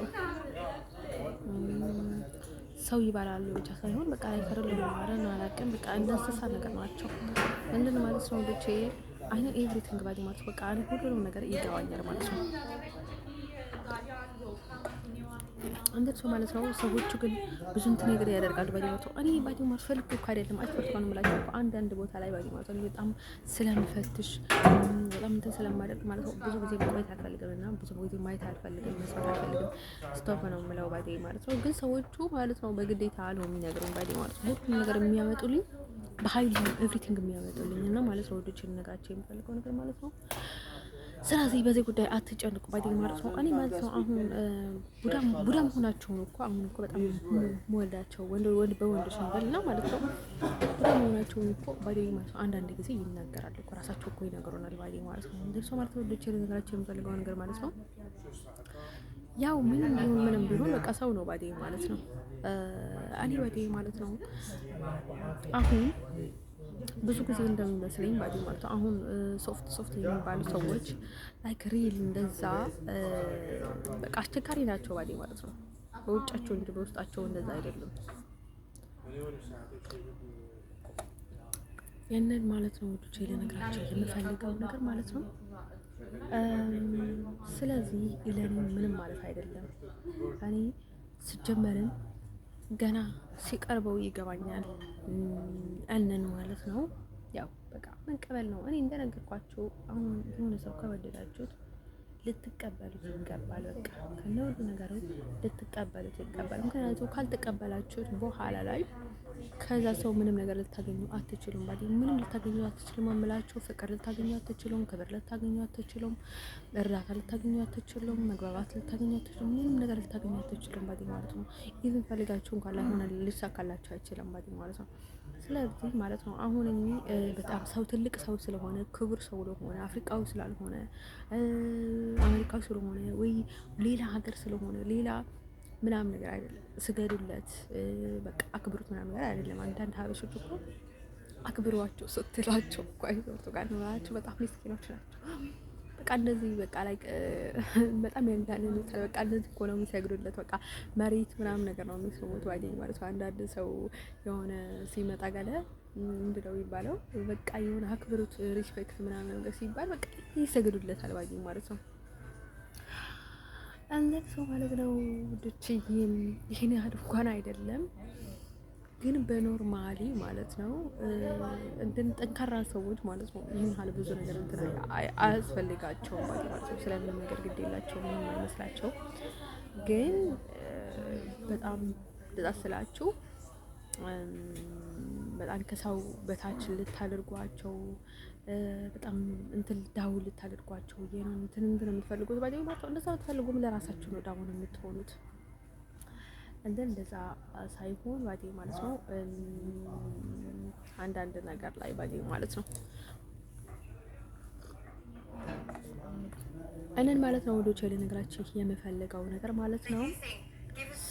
ሰው ይባላሉ ብቻ ሳይሆን በቃ ላይ ፈረል ለማረን አላውቅም በቃ እንደ እንስሳ ነገር ናቸው። ምንድን ማለት ነው ልጄ አይነ ኤቭሪቲንግ ባዲ ማለት በቃ ሁሉንም ነገር ይገባኛል ማለት ነው። እንደሱ ማለት ነው። ሰዎቹ ግን ብዙ እንትን ነገር ያደርጋሉ ባዲ ማለት ነው። እኔ ባዲ ማለት ፈልግ እኮ አይደለም አትፈርቶ ነው የምላቸው አንዳንድ ቦታ ላይ ባዲ ማለት ነው በጣም ስለምፈትሽ በጣም እንትን ስለማደርግ ማለት ነው ብዙ ጊዜ ማየት አልፈልግም እና ብዙ ጊዜ ማየት አልፈልግም መስማት አልፈልግም ስቶፕ ነው የምለው ባዲ ማለት ነው። ግን ሰዎቹ ማለት ነው በግዴታ ነው የሚነግሩኝ ባዲ ማለት ነው ሁሉም ነገር የሚያመጡልኝ በኃይል ኤቭሪቲንግ የሚያመጡልኝ እና ማለት ነው ወዶችን ነግራቸው የሚፈልገው ነገር ማለት ነው። ስለዚህ በዚህ ጉዳይ አትጨንቁ ባዲ ማለት ነው። እኔ ማለት ነው አሁን ቡዳም ሆናቸው ነው እኮ አሁን እኮ በጣም ወልዳቸው ወንድ በወንዶች ነው ማለት ነው። ቡዳም ሆናቸው እኮ ባዲ ማለት ነው አንዳንድ ጊዜ ይናገራሉ እኮ ራሳቸው እኮ ይነግሩናል ባዲ ማለት ነው። እንደሱ ማለት ነው ልጅ ነገራቸው የሚፈልገው ነገር ማለት ነው። ያው ምንም ቢሆን በቃ ሰው ነው ባዲ ማለት ነው። እኔ ባዲ ማለት ነው አሁን ብዙ ጊዜ እንደሚመስለኝ ባዲ ማለት ነው አሁን ሶፍት የሚባሉ ሰዎች ላይክ ሪል እንደዛ በቃ አስቸጋሪ ናቸው ባዲ ማለት ነው። በውጫቸው እንጂ በውስጣቸው እንደዛ አይደለም። ያንን ማለት ነው ወዶቼ ለነገራቸው የምፈልገው ነገር ማለት ነው። ስለዚህ ለኔ ምንም ማለት አይደለም። እኔ ስጀመርን ገና ሲቀርበው ይገባኛል እነን ማለት ነው። ያው በቃ መቀበል ነው። እኔ እንደነገርኳችሁ አሁን የሆነ ሰው ከወደዳችሁት ልትቀበሉት ይገባል። በቃ ከነውዱ ነገሩ ልትቀበሉት ይገባል። ምክንያቱም ካልተቀበላችሁት በኋላ ላይ ከዛ ሰው ምንም ነገር ልታገኙ አትችሉም። ባዲ ምንም ልታገኙ አትችሉም። አምላችሁ ፍቅር ልታገኙ አትችሉም። ክብር ልታገኙ አትችሉም። እርዳታ ልታገኙ አትችሉም። መግባባት ልታገኙ አትችሉም። ምንም ነገር ልታገኙ አትችሉም ባዲ ማለት ነው። ኢቭን ፈልጋችሁ እንኳን ላይሆን ልሳካላችሁ አይችልም ባዲ ማለት ነው። ስለዚህ ማለት ነው አሁን እኔ በጣም ሰው ትልቅ ሰው ስለሆነ ክቡር ሰው ስለሆነ አፍሪካዊ ስላልሆነ አሜሪካዊ ስለሆነ ወይ ሌላ ሀገር ስለሆነ ሌላ ምናምን ነገር አይደለም። ስገዱለት በቃ አክብሩት ምናምን ነገር አይደለም። አንዳንድ ሀበሾች እኮ አክብሯቸው ስትላቸው እኮ አይዞቱ ጋር ነው በጣም ምስኪኖች ናቸው። በቃ እንደዚህ በቃ ላይ በጣም ያንዳንድ በቃ እንደዚህ እኮ ነው የሚሰግዱለት። በቃ መሬት ምናምን ነገር ነው የሚስሙት ባይደኝ ማለት ነው። አንዳንድ ሰው የሆነ ሲመጣ ጋለ ምንድነው የሚባለው በቃ የሆነ አክብሩት ሪስፔክት ምናምን ነገር ሲባል በቃ ይሰግዱለታል ባይደኝ ማለት ነው። አንዘት ሰው ማለት ነው ድችዬም ይሄን ያህል እንኳን አይደለም ግን በኖርማሊ ማለት ነው እንትን ጠንካራ ሰዎች ማለት ነው ይሄን ያህል ብዙ ነገር እንትን አያስፈልጋቸውም ማለት ነው። ስለምን ነገር ግድ የላቸውም ምንም አይመስላቸው። ግን በጣም ልጣስላችሁ በጣም ከሰው በታች ልታደርጓቸው በጣም እንትን ዳው ልታደርጓቸው ነው እንትን የምትፈልጉት ባዲ ማለት ነው። እንደዛ ብትፈልጉም ለራሳችሁ ነው ዳውን የምትሆኑት። እንደዛ ሳይሆን ባዲ ማለት ነው አንዳንድ ነገር ላይ ባዲ ማለት ነው እነን ማለት ነው ወዶቼ ልነግራችሁ የምፈልገው ነገር ማለት ነው።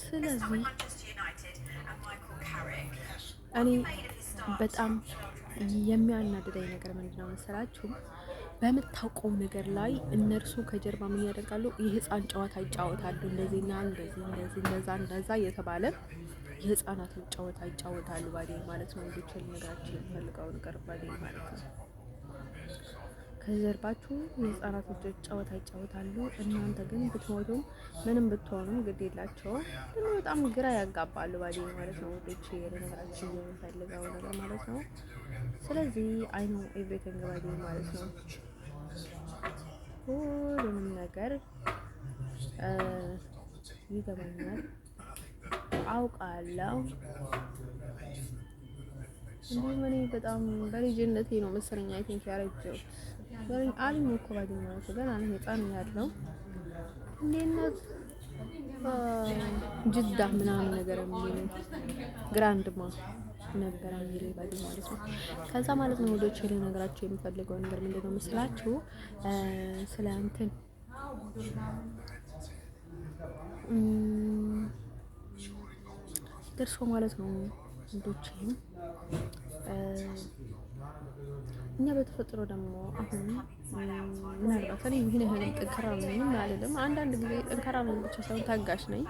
ስለዚህ እኔ በጣም የሚያናድደኝ ነገር ምንድነው መሰላችሁ? በምታውቀው ነገር ላይ እነርሱ ከጀርባ ምን ያደርጋሉ? የህፃን ጨዋታ ይጫወታሉ። እንደዚህና እንደዛ እየተባለ የህፃናት ጨዋታ ይጫወታሉ ባዲ ማለት ነው። እንዴት ልነግራችሁ የምፈልገው ነገር ባዲ ማለት ነው ከጀርባችሁ የህፃናት ጨዋታ ይጫወታሉ። እናንተ ግን ብትሞቱም ምንም ብትሆኑም ግድ የላቸውም። ግን በጣም ግራ ያጋባሉ ባዲ ማለት ነው። ወዶቼ ልነግራችሁ የምፈልገው ነገር ማለት ነው። ስለዚህ አይ ኖ ኤቭሪቲንግ ባዲ ማለት ነው። ሁሉንም ነገር ይገባኛል። አውቃለሁ። እንዲሁም እኔ በጣም በልጅነቴ ነው መሰለኝ አይ ቲንክ ያረጀሁት አልኝ እኮ ባዲማ ነው ገና ነው ህፃን ያለው እንዴት ጅዳ ምናምን ነገር የሚል ግራንድማ ነበር የሚል ባዲ ማለት ነው። ከዛ ማለት ነው ወዶች ልነግራችሁ የምፈልገው ነገር ምንድነው መስላችሁ ስለ እንትን ደርሶ ማለት ነው ወዶች እኛ በተፈጥሮ ደግሞ አሁን ምናልባት እኔ ይሄን ያህል ጠንካራ ነኝ አይደለም። አንዳንድ ጊዜ ጠንካራ ነኝ ብቻ ሳይሆን ታጋሽ ነኝ።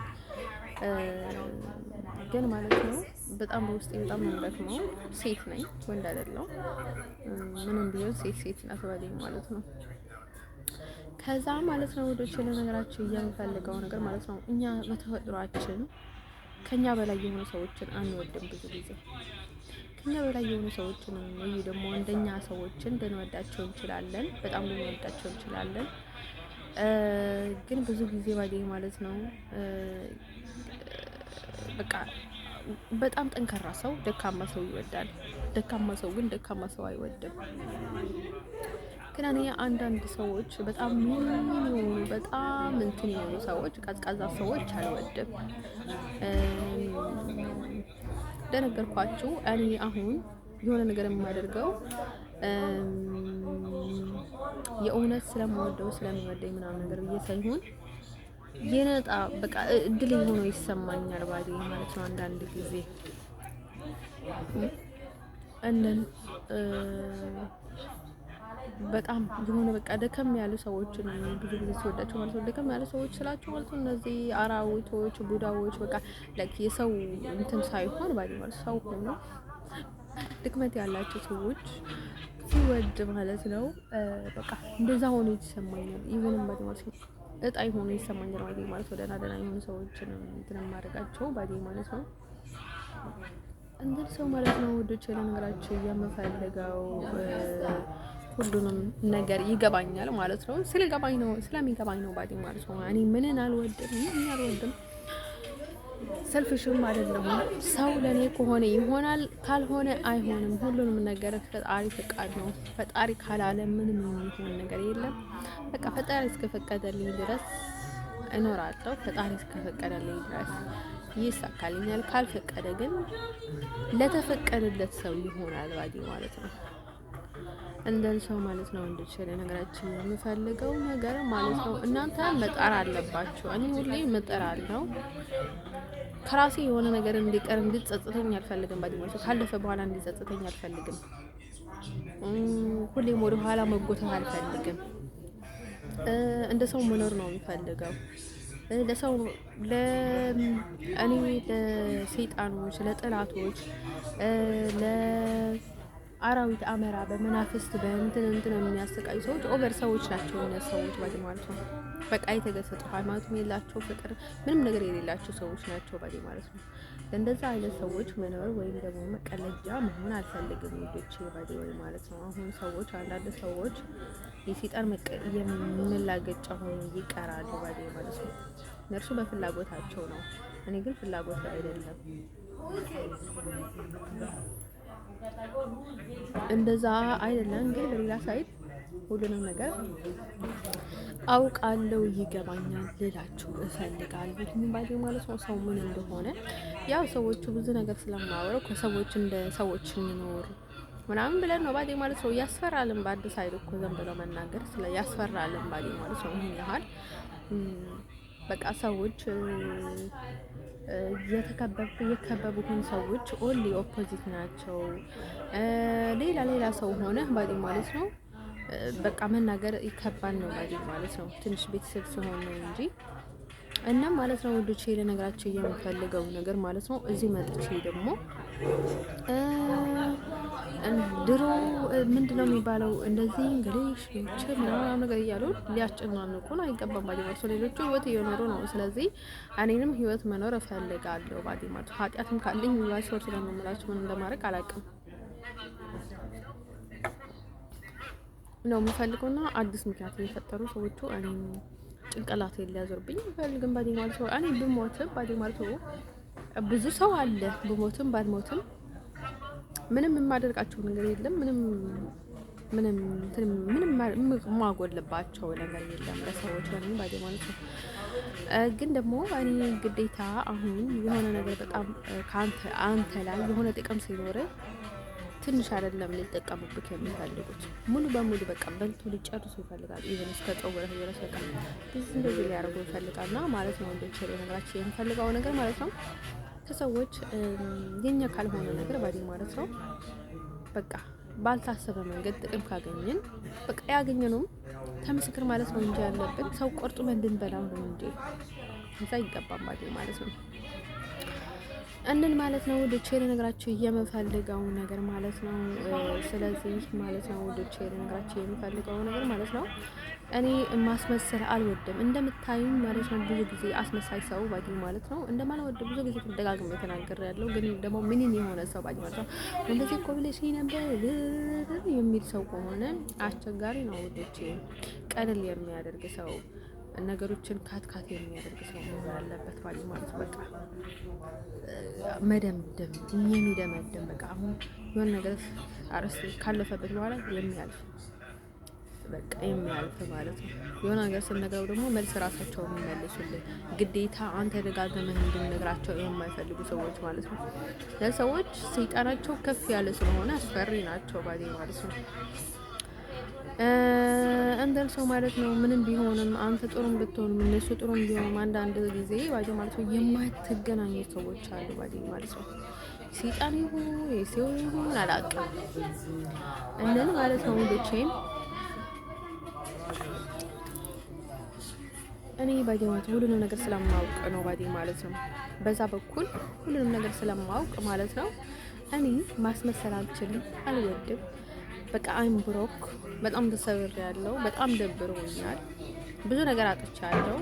ግን ማለት ነው በጣም በውስጤ በጣም ነው የምደክመው። ሴት ነኝ ወንድ አይደለሁም። ምንም ቢሆን ሴት ናት ባለኝ ማለት ነው። ከዛ ማለት ነው ወዶች ለነገራችሁ የምፈልገው ነገር ማለት ነው እኛ በተፈጥሯችን ከኛ በላይ የሆኑ ሰዎችን አንወድም ብዙ ጊዜ ከኛ በላይ የሆኑ ሰዎችን ነው ደግሞ እንደኛ ሰዎችን ልንወዳቸው እንችላለን፣ በጣም ልንወዳቸው እንችላለን። ግን ብዙ ጊዜ ባለኝ ማለት ነው በቃ በጣም ጠንካራ ሰው ደካማ ሰው ይወዳል፣ ደካማ ሰው ግን ደካማ ሰው አይወድም። ግን እኔ አንዳንድ ሰዎች በጣም በጣም እንትን የሆኑ ሰዎች ቀዝቃዛ ሰዎች አልወድም። እንደነገርኳችሁ እኔ አሁን የሆነ ነገር የማደርገው የእውነት ስለምወደው ስለሚወደኝ ምናምን ነገር ብዬ ሳይሆን የነጣ በቃ እድል ሆኖ ይሰማኛል ባዲ ማለት ነው። አንዳንድ ጊዜ እንደን በጣም የሆነ በቃ ደከም ያሉ ሰዎችን ብዙ ጊዜ ሲወዳቸው ማለት ነው። ደከም ያሉ ሰዎች ስላችሁ ማለት ነው እነዚህ አራዊቶች፣ ቡዳዎች በቃ ላይክ የሰው እንትን ሳይሆን ባዲ ማለት ሰው ሆኖ ድክመት ያላቸው ሰዎች ሲወድ ማለት ነው በቃ እንደዛ ሆኖ ይሰማኛል። ይሁንም ባዲ ማለት ነው እጣ ሆኖ ይሰማኛል ባዲ ማለት ነው። ደህና የሆኑ ሰዎችን እንትን ማድረጋቸው ባዲ ማለት ነው። እንግዲህ ሰው ማለት ነው ወዶች ለነገራችሁ የምፈልገው ሁሉንም ነገር ይገባኛል ማለት ነው። ስለሚገባኝ ነው ባዲ ማለት ነው። እኔ ምንን አልወድም ሰልፍሽም አይደለም። ሰው ለኔ ከሆነ ይሆናል፣ ካልሆነ አይሆንም። ሁሉንም ነገር ፈጣሪ ፈቃድ ነው። ፈጣሪ ካላለ ምንም የሚሆን ነገር የለም። በቃ ፈጣሪ እስከፈቀደልኝ ድረስ እኖራለሁ። ፈጣሪ እስከፈቀደልኝ ድረስ ይሳካልኛል። ካልፈቀደ ግን ለተፈቀደለት ሰው ይሆናል ባዲ ማለት ነው። እንደን ሰው ማለት ነው እንድችል ነገራችን የምፈልገው ነገር ማለት ነው። እናንተ መጣር አለባችሁ። እኔ ሁሌ መጣራለሁ። ከራሴ የሆነ ነገር እንዲቀር እንድጸጽተኝ አልፈልግም ባዲ ማለት ነው። ካለፈ በኋላ እንድጸጽተኝ አልፈልግም። ሁሌም ወደ ኋላ መጎተት አልፈልግም። እንደ ሰው መኖር ነው የምፈልገው። ለሰው እኔ ለሰይጣኖች፣ ለጠላቶች፣ ለአራዊት አመራ በመናፍስት በእንትን የሚያሰቃዩ ሰዎች ኦቨር ሰዎች ናቸው። እነዚህ ሰዎች ባዲ ማለት ነው በቃ የተገሰጡ ሃይማኖትም የላቸው ፍቅር ምንም ነገር የሌላቸው ሰዎች ናቸው ባዲ ማለት ነው። እንደዛ አይነት ሰዎች መኖር ወይም ደግሞ መቀለጃ መሆን አልፈልግም ልጆቼ ባዲ ወይ ማለት ነው። አሁን ሰዎች አንዳንድ ሰዎች የሰይጣን የምንላገጫ ሆኖ ይቀራሉ ባዲ ማለት ነው። እነርሱ በፍላጎታቸው ነው። እኔ ግን ፍላጎት አይደለም። እንደዛ አይደለም። ግን በሌላ ሳይድ ሁሉንም ነገር አውቃለሁ፣ ይገባኛል ልላችሁ እፈልጋለሁ። ምን ባዲ ማለት ነው ሰው ምን እንደሆነ ያው ሰዎቹ ብዙ ነገር ስለማወሩ ከሰዎች እንደ ሰዎች እንኖር ምናምን ብለን ነው ባዲ ማለት ነው። ያስፈራልን በአዲስ ሳይድ እኮ ዘን ብለው መናገር ያስፈራልን ባዲ ማለት ነው። ይሄን ያህል በቃ ሰዎች የከበቡትን ሰዎች ኦንሊ ኦፖዚት ናቸው። ሌላ ሰው ሆነ ባዲ ማለት ነው በቃ መናገር ይከባድ ነው ባዲ ማለት ነው። ትንሽ ቤተሰብ ሲሆን ነው እንጂ እና ማለት ነው ወዶቼ ለነገራችሁ የምፈልገው ነገር ማለት ነው እዚህ መጥቼ ደግሞ ድሮ ምንድነው የሚባለው እንደዚህ እንግሊሽ ምናምን ነገር እያሉ ሊያስጨናንቁን አይገባም ባዲ ማለት ነው። ሌሎቹ ህይወት እየኖሩ ነው። ስለዚህ እኔንም ህይወት መኖር እፈልጋለሁ ባዲ ማለት ነው። ኃጢአትም ካለኝ ዩኒቨርሲቲ ወር ስለምምላችሁ ምን እንደማድረግ አላውቅም ነው የምፈልገውና አዲስ ምክንያት የፈጠሩ ሰዎቹ እኔም ጭንቅላቴን ሊያዞርብኝ ፈልግም ባዲ ማለት ነው። እኔ ብሞት ባዲ ማለት ነው ብዙ ሰው አለ በሞትም ባልሞትም ምንም የማደርጋቸው ነገር የለም። ምንም የማጎልባቸው ነገር የለም ለሰዎች ለምን ባዴ ማለት ነው። ግን ደግሞ እኔ ግዴታ አሁን የሆነ ነገር በጣም አንተ ላይ የሆነ ጥቅም ሲኖር ትንሽ አይደለም ሊጠቀሙብክ የሚፈልጉት ሙሉ በሙሉ በቃ በልቶ ሊጨርሱ ይፈልጋሉ። ኢቨን እስከ ጸጉርህ ድረስ በቃ እንደዚህ ሊያደርጉ ይፈልጋልና ማለት ነው። ወንዶች ነገራችን የሚፈልገው ነገር ማለት ነው ከሰዎች የኛ ካልሆነ ነገር ባዲ ማለት ነው በቃ ባልታሰበ መንገድ ጥቅም ካገኘን በቃ ያገኘነውም ተመስክር ማለት ነው እንጂ ያለብን ሰው ቆርጦ እንድንበላ ነው እንጂ እዛ ይገባል ባዲ ማለት ነው። እንን ማለት ነው ወዶቼ ነገራችሁ የምፈልገው ነገር ማለት ነው። ስለዚህ ማለት ነው ወዶቼ ነገራችሁ የምፈልገው ነገር ማለት ነው እኔ ማስመሰል አልወድም። እንደምታዩኝ ማለት ነው ብዙ ጊዜ አስመሳይ ሰው ባዲ ማለት ነው እንደማልወድ ብዙ ጊዜ ተደጋግሜ ተናግሬያለሁ። ግን ደግሞ ምንም የሆነ ሰው ባዲ ማለት ነው እንደዚህ እኮ ብለሽ ነበር የሚል ሰው ከሆነ አስቸጋሪ ነው ወዶቼ። ቀለል የሚያደርግ ሰው ነገሮችን ካትካት የሚያደርግ ሰው መሆን አለበት ባዲ ማለት ነው። በቃ መደምደም የሚደመደም በቃ አሁን የሆነ ነገር አረስ ካለፈበት በኋላ የሚያልፍ በቃ የሚያልፍ ማለት ነው። የሆነ ነገር ስንነግረው ደግሞ መልስ ራሳቸው የሚመልሱልን ግዴታ አንተ ደጋግመህ እንድንነግራቸው የማይፈልጉ ሰዎች ማለት ነው። ለሰዎች ሰይጣናቸው ከፍ ያለ ስለሆነ አስፈሪ ናቸው ባዲ ማለት ነው። እንደል ሰው ማለት ነው ምንም ቢሆንም አንተ ጥሩም ብትሆንም እነሱ ጥሩም ቢሆንም አንዳንድ ጊዜ ባዲ ማለት ነው የማይገናኙ ሰዎች አሉ ባዲ ማለት ነው። ሰይጣን ይሁን የሰው ይሁን አላውቅም። እንደን ማለት ነው ወንዶቼም እኔ ባዲ ማለት ሁሉንም ነገር ስለማውቅ ነው ባዲ ማለት ነው። በዛ በኩል ሁሉንም ነገር ስለማውቅ ማለት ነው እኔ ማስመሰል አልችልም፣ አልወድም። በቃ አይም ብሮክ በጣም ተሰብሬያለሁ፣ በጣም ደብሮኛል፣ ብዙ ነገር አጥቻለሁ፣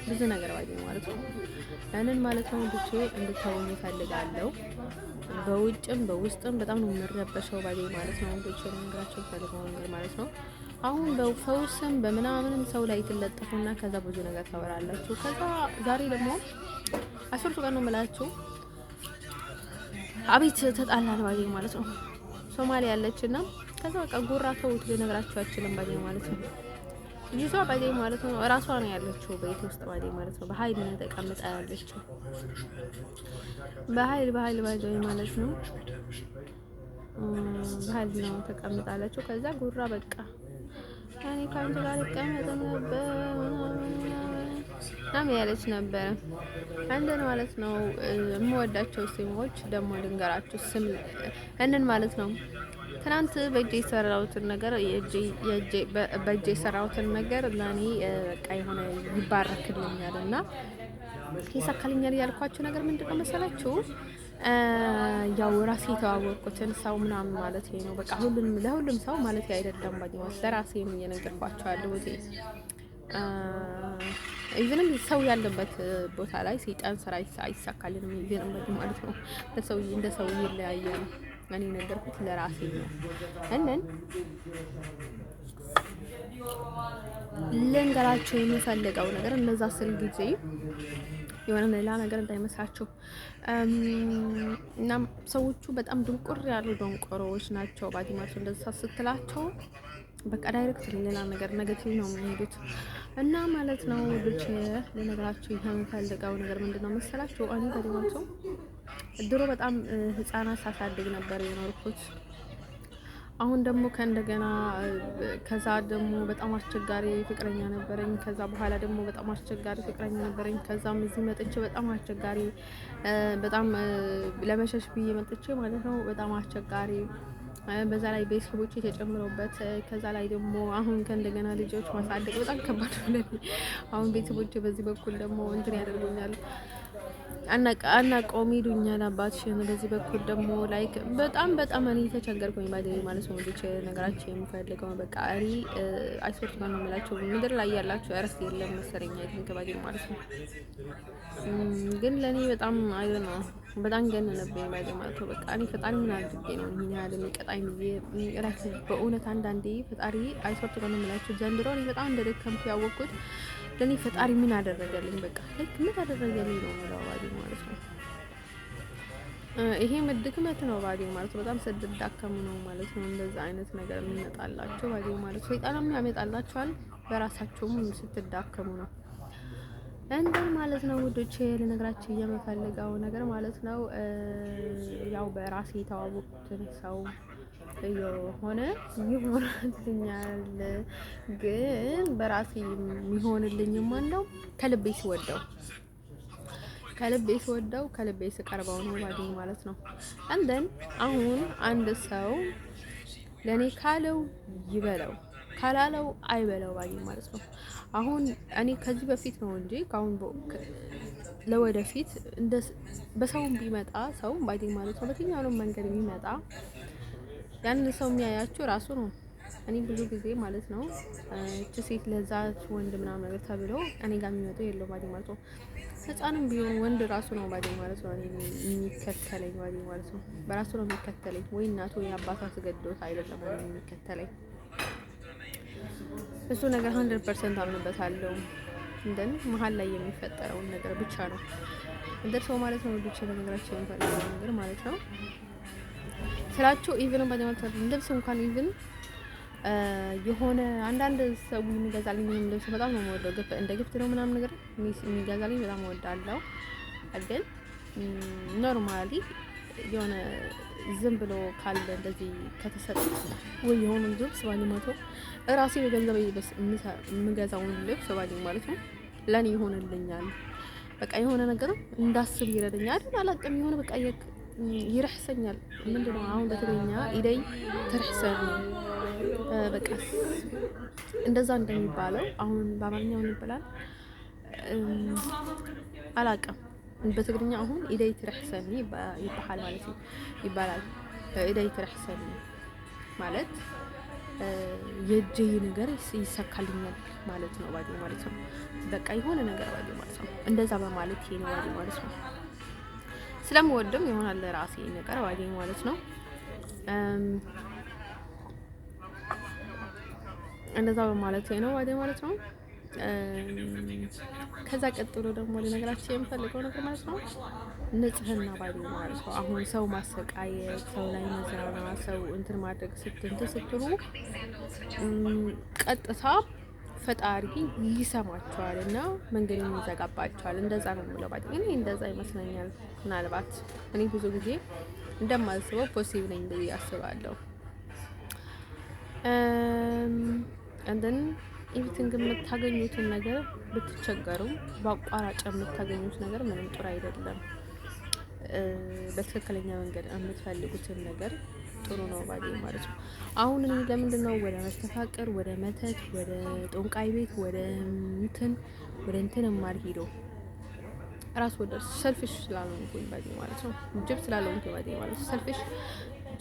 ብዙ ነገር ባዲ ማለት ነው። ያንን ማለት ነው እንድቼ እንድታውኝ እፈልጋለሁ። በውጭም በውስጥም በጣም ነው የምረበሸው ባዲ ማለት ነው። እንድቼ ነገራቸው ፈልገው ነገር ማለት ነው። አሁን በፈውስም በምናምንም ሰው ላይ ትለጥፉና ከዛ ብዙ ነገር ታወራላችሁ። ከዛ ዛሬ ደግሞ አስርቱ ቀን ነው የምላችሁ አቤት ተጣላን ባዲ ማለት ነው። ሶማሊያ ያለችና ከዛ በቃ ጉራ ተውት ልነግራችሁ አልችልም ባዲ ማለት ነው። ልጅቷ ባዲ ማለት ነው ራሷ ነው ያለችው ቤት ውስጥ ባዲ ማለት ነው። በኃይል ነው ተቀምጣ ያለችው በኃይል ባዲ ማለት ነው። በኃይል ነው ተቀምጣለችው። ከዛ ጉራ በቃ እኔ ካንተ ጋር ልቀመጥ ነበር ያለች ነበር። እንደን ማለት ነው የምወዳቸው ሲሞች ደግሞ ልንገራችሁ ስም እንደን ማለት ነው። ትናንት በእጄ የሰራሁትን ነገር በእጄ የሰራሁትን ነገር ለኔ በቃ የሆነ ይባረክልኛል እና ይሳካልኛል ያልኳችሁ ነገር ምንድነው መሰላችሁ? ያው ራሴ የተዋወቅኩትን ሰው ምናምን ማለት ነው። በቃ ለሁሉም ሰው ማለት አይደለም ባዲ ማለት ለራሴ ነው እየነገርኳቸው ያለው እዚህ ኢቭንም ሰው ያለበት ቦታ ላይ ሰይጣን ስራ አይሳካልንም ይገርም ባዲ ማለት ነው። ለሰው እንደ ሰው ይለያያል። እኔ ነገርኩት ለራሴ ነው። እነን ልንገራችሁ የምፈልገው ነገር እነዛ ስል ጊዜ የሆነ ሌላ ነገር እንዳይመስላችሁ። እና ሰዎቹ በጣም ድንቁር ያሉ ደንቆሮዎች ናቸው ባዲ ማለት እንደዛ ስትላቸው በቃ ዳይሬክት ሌላ ነገር ኔጌቲቭ ነው የሚሄዱት። እና ማለት ነው ልጅ ለነገራችሁ የምፈልገው ነገር ምንድነው መሰላችሁ? እኔ ባዲ ማለት ድሮ በጣም ህፃናት ሳሳድግ ነበር የኖርኩት። አሁን ደግሞ ከእንደገና ከዛ ደግሞ በጣም አስቸጋሪ ፍቅረኛ ነበረኝ። ከዛ በኋላ ደግሞ በጣም አስቸጋሪ ፍቅረኛ ነበረኝ። ከዛም እዚህ መጥቼ በጣም አስቸጋሪ በጣም ለመሸሽ ብዬ መጥቼ ማለት ነው በጣም አስቸጋሪ በዛ ላይ ቤተሰቦቼ ተጨምረውበት ከዛ ላይ ደግሞ አሁን ከእንደገና ልጆች ማሳደግ በጣም ከባድ ነው። አሁን ቤተሰቦቼ በዚህ በኩል ደግሞ እንትን ያደርጉኛል አናቆም ይሉኛል አባትሽን። በዚህ በኩል ደግሞ ላይክ በጣም እኔ ተቸገርኩኝ ባዲ ማለት ነው። ልጅ ነገራችሁ የምፈልገው በቃ እኔ አይሶርት ነው የምላችሁ ምድር ላይ ያላችሁ እረፍት የለም መሰለኝ አይደል ባዲ ማለት ነው። ግን ለኔ በጣም አይ ነው በጣም ገነነብኝ ባዲ ማለት ነው። በቃ እኔ ፈጣሪ ምን አድርጌ ነው ይሄን ያህል የሚቀጣኝ ብዬ እራሴ በእውነት አንዳንዴ ፈጣሪ አይሶርት ነው የምላችሁ ዘንድሮ እኔ በጣም እንደደከምኩ ያወቅኩት ለኔ ፈጣሪ ምን አደረገልኝ በቃ ልክ ምን አደረገልኝ ነው የምለው ባዲ ማለት ነው። ይሄ ድክመት ነው ባዲ ማለት ነው። በጣም ስትዳከሙ ነው ማለት ነው እንደዛ አይነት ነገር የሚመጣላቸው ባዲ ማለት ነው። ሰይጣንም ያመጣላቸዋል በራሳቸውም ስትዳከሙ ነው እንደን ማለት ነው። ውዶቼ ልነግራችሁ የምፈልገው ነገር ማለት ነው ያው በራሴ የተዋወቁትን ሰው የሆነ ይሆንልኛል ግን በራሴ የሚሆንልኝ ማንነው ከልቤ ስወደው ከልቤ ስቀርበው ነው ባዲ ማለት ነው። እንደን አሁን አንድ ሰው ለኔ ካለው ይበለው ካላለው አይበለው ባዲ ማለት ነው። አሁን እኔ ከዚህ በፊት ነው እንጂ ካሁን ለወደፊት እንደ በሰውም ቢመጣ ሰው ባዲ ማለት ነው በየትኛውም መንገድ ቢመጣ ያን ሰው የሚያያችሁ ራሱ ነው። እኔ ብዙ ጊዜ ማለት ነው እቺ ሴት ለዛች ወንድ ምናምን ነገር ተብሎ እኔ ጋር የሚመጣው የለው ባዲ ማለት ነው። ህፃንም ቢሆን ወንድ ራሱ ነው ባዲ ማለት ነው እኔ የሚከተለኝ ባዲ ማለት ነው። በራሱ ነው የሚከተለኝ ወይ እናቱ ወይ አባቷ አስገድዶት አይደለም እኔ የሚከተለኝ። እሱ ነገር 100% አምንበታለሁ። እንደን መሀል ላይ የሚፈጠረውን ነገር ብቻ ነው እንደር ሰው ማለት ነው። ልጅ ነገራችን የሚፈልገው ነገር ማለት ነው ስላቸው ኢቭን በደማት ልብስ እንኳን ኢቭን የሆነ አንዳንድ ሰው የሚገዛልኝ ልብስ በጣም ነው የምወደው። እንደ ግፍት ነው ምናምን ነገር የሚገዛልኝ በጣም እወዳለሁ። ግን ኖርማሊ የሆነ ዝም ብሎ ካለ እንደዚህ ከተሰጠ ወይ የሆነ ልብስ ባለማቶ ራሴ በገንዘብ የምገዛውን ልብስ ባለኝ ማለት ነው ለኔ ይሆንልኛል። በቃ የሆነ ነገር እንዳስብ ይረዳኛል። አላውቅም የሆነ በቃ ይረህሰኛል። ምንድነው አሁን በትግርኛ ኢደይ ትርህሰኝ በቃ እንደዛ እንደሚባለው አሁን በአማርኛው ይባላል አላውቅም። በትግርኛ አሁን ኢደይ ትርህሰኝ ይባላል ማለት ነው ይባላል። ኢደይ ትርህሰኝ ማለት የእጄ ነገር ይሰካልኛል ማለት ነው ባዲ ማለት ነው። በቃ የሆነ ነገር ባዲ ማለት ነው እንደዛ በማለት ይሄ ነው ባዲ ማለት ነው። ስለምወድም ይሆናል ለራሴ ነገር ባዲ ማለት ነው። እንደዛ በማለት ይሄ ነው ባዲ ማለት ነው። ከዛ ቀጥሎ ደግሞ ለነገራችን የምፈልገው ነገር ማለት ነው ንጽህና ባዲ ማለት ነው። አሁን ሰው ማሰቃየት፣ ሰው ላይ መዝራራት፣ ሰው እንትን ማድረግ ስትሉ ቀጥታ ፈጣሪ ይሰማቸዋል እና መንገድን ይዘጋባቸዋል። እንደዛ ነው የምለው ባዲ እኔ እንደዛ ይመስለኛል። ምናልባት እኔ ብዙ ጊዜ እንደማስበው ፖሲብል ነኝ ብዬ አስባለሁ። እንደን ኢቭቲንግ የምታገኙትን ነገር ብትቸገሩ በአቋራጭ የምታገኙት ነገር ምንም ጥሩ አይደለም። በትክክለኛ መንገድ የምትፈልጉትን ነገር ጥሩ ነው ባዲ ማለት ነው። አሁን እኔ ለምንድነው ወደ መስተፋቅር፣ ወደ መተት፣ ወደ ጦንቃይ ቤት፣ ወደ እንትን የማልሄደው ራስ ወደ ሰልፊሽ ስላልሆንኩኝ ባዲ ማለት ነው። ጅብ ስላልሆንኩኝ ባዲ ማለት ነው። ሰልፊሽ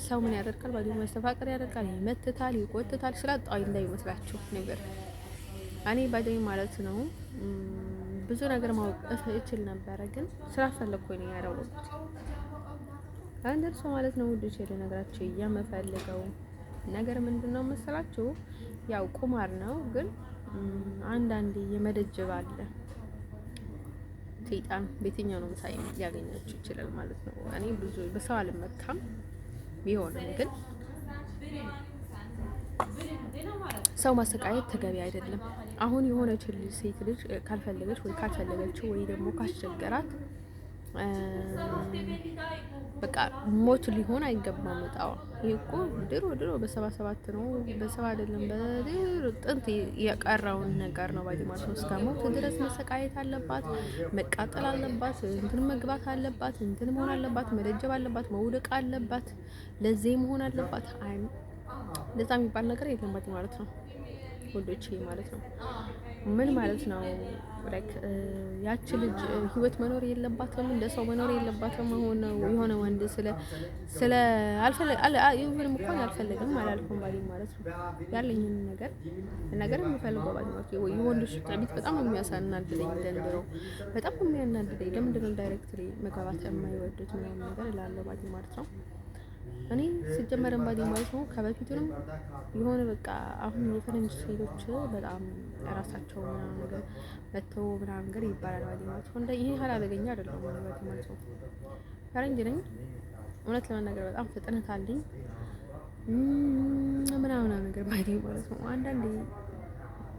ሰው ምን ያደርጋል ባዲ መስተፋቅር ያደርጋል፣ ይመትታል፣ ይቆጥታል። ስላጣው እንዳይመስላችሁ ነገር እኔ ባዲ ማለት ነው ብዙ ነገር ማወቅ እችል ነበረ ግን ስላልፈለኩኝ ነው ያደረኩት። አንደርሶ ማለት ነው ውድ ቼለ ነገራችሁ የምፈልገው ነገር ምንድነው መሰላችሁ? ያው ቁማር ነው ግን አንዳንዴ የመደጀብ አለ። ሰይጣን በየትኛው ነው መሳይ ሊያገኛችሁ ይችላል ማለት ነው። እኔ ብዙ በሰው አልመካም ቢሆንም ግን ሰው ማሰቃየት ተገቢ አይደለም። አሁን የሆነች ሴት ልጅ ካልፈለገች ወይ ካልፈለገችው ወይ ደግሞ ካስቸገራት በቃ ሞት ሊሆን አይገባም። እጣው ይሄ እኮ ድሮ በ77 ነው በሰባ አይደለም በድሮ ጥንት የቀረውን ነገር ነው ባዲ ማለት ነው። እስከ ሞት ድረስ መሰቃየት አለባት፣ መቃጠል አለባት፣ እንትን መግባት አለባት፣ እንትን መሆን አለባት፣ መደጀብ አለባት፣ መውደቅ አለባት፣ ለዚህ መሆን አለባት። አይ ለዛ የሚባል ነገር የለም ባዲ ማለት ነው ወንዶቼ ማለት ነው። ምን ማለት ነው ላይክ ያቺ ልጅ ህይወት መኖር የለባትም፣ እንደ ሰው መኖር የለባትም። አሁን የሆነ ወንድ ስለ ይሁንም እንኳን አልፈልግም አላልኩም ባዲ ማለት ነው። ያለኝን ነገር የምፈልገው ባዲ ማለት ነው። የወንዶች ጥሪት በጣም የሚያሳናድደኝ ዘንድሮ በጣም የሚያናድደኝ ለምንድን ነው ዳይሬክትሊ መግባባት የማይወዱት ምናምን ነገር እላለሁ ባዲ ማለት ነው። እኔ ሲጀመርም ባዲ ማለት ነው ከበፊቱንም የሆነ በቃ አሁን የፈረንጅ ሴቶች በጣም ራሳቸው ምናምን ነገር መተው ምናምን ነገር ይባላል ባዲ ማለት ነው። እንደ ይሄ ሀል አደገኛ አይደለም ባዲ ማለት ነው። ፈረንጅ ነኝ እውነት ለመናገር በጣም ፍጥነት አለኝ ምናምን ነገር ባዲ ማለት ነው። አንዳንዴ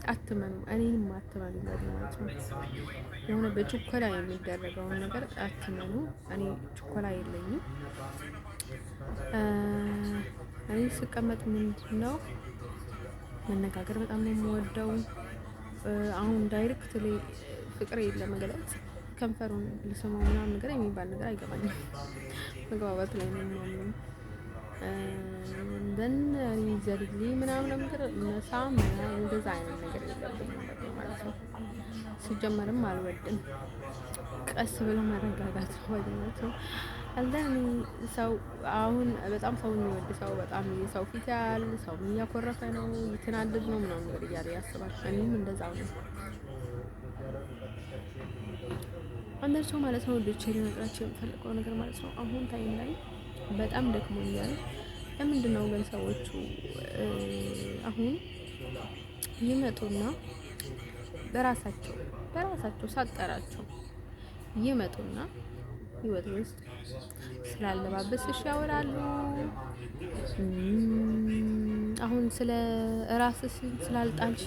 አትመኑ፣ እኔንም አትመኑ ባዲ ማለት ነው። የሆነ በችኮላ የሚደረገውን ነገር አትመኑ። እኔ ችኮላ የለኝም። እኔ ስቀመጥ ምንድነው መነጋገር በጣም ነው የምወደው። አሁን ዳይሬክት ላይ ፍቅር ለመግለጽ ከንፈሩን ልስመው ምናምን ነገር የሚባል ነገር አይገባኝም። መግባባት ላይ ነው የማምነው። ዘልሊ ምናምን ነገር መሳም እንደዛ አይነት ነገር የለብኝም ማለት ነው። ሲጀመርም አልወድም። ቀስ ብሎ መረጋጋት ነው ማለት ነው። አንዳንዴ ሰው አሁን በጣም ሰው የሚወድ ሰው በጣም የሰው ፊት ያህል ሰው እያኮረፈ ነው እየተናደድ ነው ምናምን ነገር እያለ ያስባል። እኔም እንደዛው ነው። አንዳንድ ሰው ማለት ነው ልጅ ሊነግራቸው የሚፈልገው ነገር ማለት ነው አሁን ታይም ላይ በጣም ደክሞኛል። ለምንድን ነው ግን ሰዎቹ አሁን ይመጡና በራሳቸው ሳጠራቸው ይመጡና ህይወት ውስጥ ስላለባበስሽ ያወራሉ። አሁን ስለ ራስሽ ስላልጣልሽ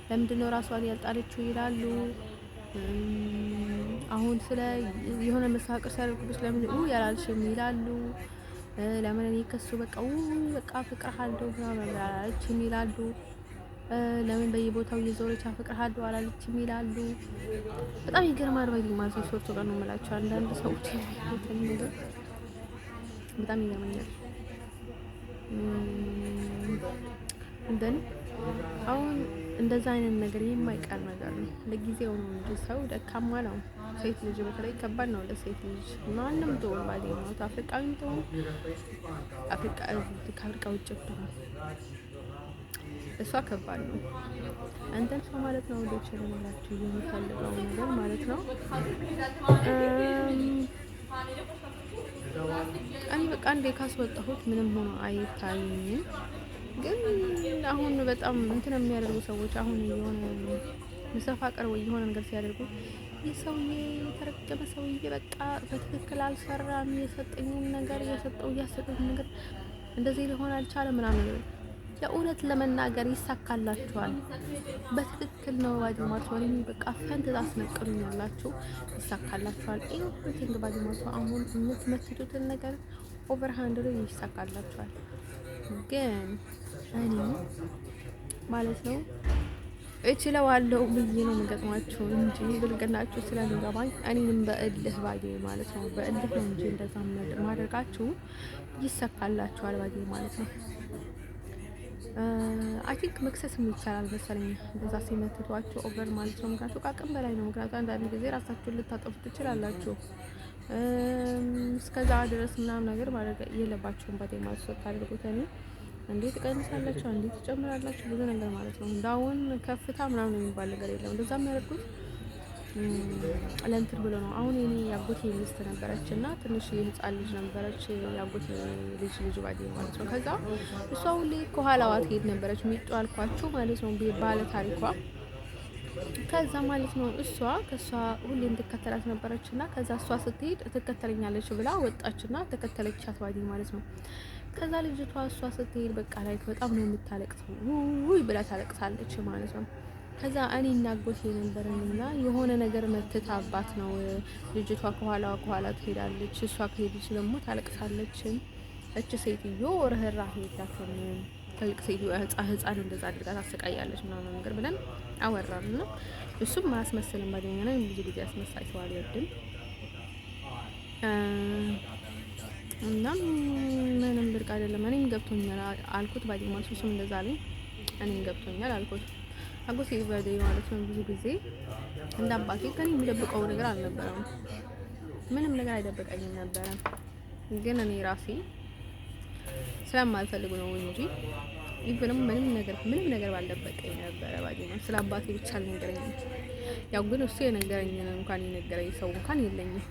ለምንድን ነው ራሷን ያልጣለችው ይላሉ። አሁን ስለ የሆነ መሳቀስ ያደርጉብሽ ለምን ያላልሽም ይላሉ። ለምን እኔ ከሱ በቃ አፍቅርሃለሁ አላለችም ይላሉ። ለምን በየቦታው እየዞረች አፍቅርሃለሁ አላለችም ይላሉ። በጣም ይገርማል። ባይ ማለት ነው ሶርቱ ጋር ነው የምላቸው አንዳንድ ሰዎች ነገር በጣም ይገርመኛል። እንደን አሁን እንደዛ አይነት ነገር የማይቀር ነገር ነው። ለጊዜው ነው እንጂ ሰው ደካማ ነው። ሴት ልጅ በተለይ ከባድ ነው ለሴት ልጅ ማንም ተወል ባዲ ነው አፍሪካዊ ተወል ከአፍሪካ ውጭ ነው እሷ ከባድ ነው። አንተን ሰው ማለት ነው ወደ ቸለላችሁ የሚፈልገው ነገር ማለት ነው። እኔ በቃ እንዴ ካስወጣሁት ምንም ሆኖ አይታየኝም። ግን አሁን በጣም እንትን የሚያደርጉ ሰዎች አሁን የሆነ መሰፋቀር ወይ የሆነ ነገር ሲያደርጉ የሰውዬ የተረገመ ሰውዬ በቃ በትክክል አልሰራም፣ የሰጠኝን ነገር እያሰጠኝ ነገር እንደዚህ ሊሆን አልቻለም ምናምን ነገር። ለእውነት ለመናገር ይሳካላችኋል። በትክክል ነው ባዲማት ወሬ በቃ ፈንት ታስነቅሉኛላችሁ፣ ይሳካላችኋል። ኤቭሪቲንግ ባዲማት አሁን የምትመትቱትን ነገር ኦቨር ሃንድ ላይ ይሳካላችኋል። ግን እኔ ማለት ነው እችለዋለሁ ብዬ ነው የምገጥማችሁ እንጂ ብልግናችሁ ስለሚገባኝ እኔንም በእልህ ባጌ ማለት ነው በእልህ ነው እንጂ እንደዛ ማድረጋችሁ ይሳካላችኋል ባጌ ማለት ነው። አይ ቲንክ መክሰስም ይቻላል መሰለኝ እንደዛ ሲመትቷችሁ ኦቨር ማለት ነው። ምክንያቱም ከአቅም በላይ ነው። ምክንያቱም አንዳንድ ጊዜ ራሳችሁን ልታጠፉ ትችላላችሁ። እስከዛ ድረስ ምናምን ነገር ማድረግ የለባችሁም ባዴ ማለት ነው። ታደርጉት እንዴት ትቀንሳላችሁ፣ እንዴት ትጨምራላችሁ፣ ብዙ ነገር ማለት ነው። እንዳውን ከፍታ ምናምን የሚባል ነገር የለም። እንደዛ የሚያደርጉት ለእንትን ብሎ ነው። አሁን የኔ ያጎቴ ሚስት ነበረች እና ትንሽ የህፃን ልጅ ነበረች። ያጎቴ ልጅ ባዴ ማለት ነው። ከዛ እሷ ሁሌ ከኋላዋ ትሄድ ነበረች። ሚጡ አልኳችሁ ማለት ነው ባለ ታሪኳ። ከዛ ማለት ነው ከሷ ሁሌም ትከተላት ነበረች እና ከዛ እሷ ስትሄድ ትከተለኛለች ብላ ወጣችና ተከተለቻት ባዴ ማለት ነው። ከዛ ልጅቷ እሷ ስትሄድ በቃ ላይ በጣም ነው የምታለቅሰው፣ ውይ ብላ ታለቅሳለች ማለት ነው። ከዛ እኔ እናጎቴ ነበርንና የሆነ ነገር መትታባት ነው ልጅቷ ከኋላ ትሄዳለች። እሷ ከሄደች ደግሞ ታለቅሳለች። እች ሴትዮ ርህራሄ የላትም፣ ትልቅ ሴትዮ ህፃን እንደዛ አድርጋ ታሰቃያለች ምናምን ነገር ብለን አወራን ነው። እሱም ማስመሰልን ባገኘ ነው። ብዙ ጊዜ አስመሳይ ሰው አልወድም እና ምንም ብርቅ አይደለም። እኔም ገብቶኛል አልኩት ባዲ ማለት እሱም እንደዛ አለኝ። እኔም ገብቶኛል አልኩት። አጎቴ ባዲ ማለት ነው ብዙ ጊዜ እንደ አባቴ ከኔ የሚደብቀው ነገር አልነበረም። ምንም ነገር አይደበቀኝም ነበረ። ግን እኔ ራሴ ስለማልፈልግ ነው እንጂ ይብንም ምንም ነገር ባልደበቀኝ ነበረ ባዲ ማለት ስለ አባቴ ብቻ አልነገረኝም። ያው ግን እሱ የነገረኝ እንኳን የነገረኝ ሰው እንኳን የለኝም።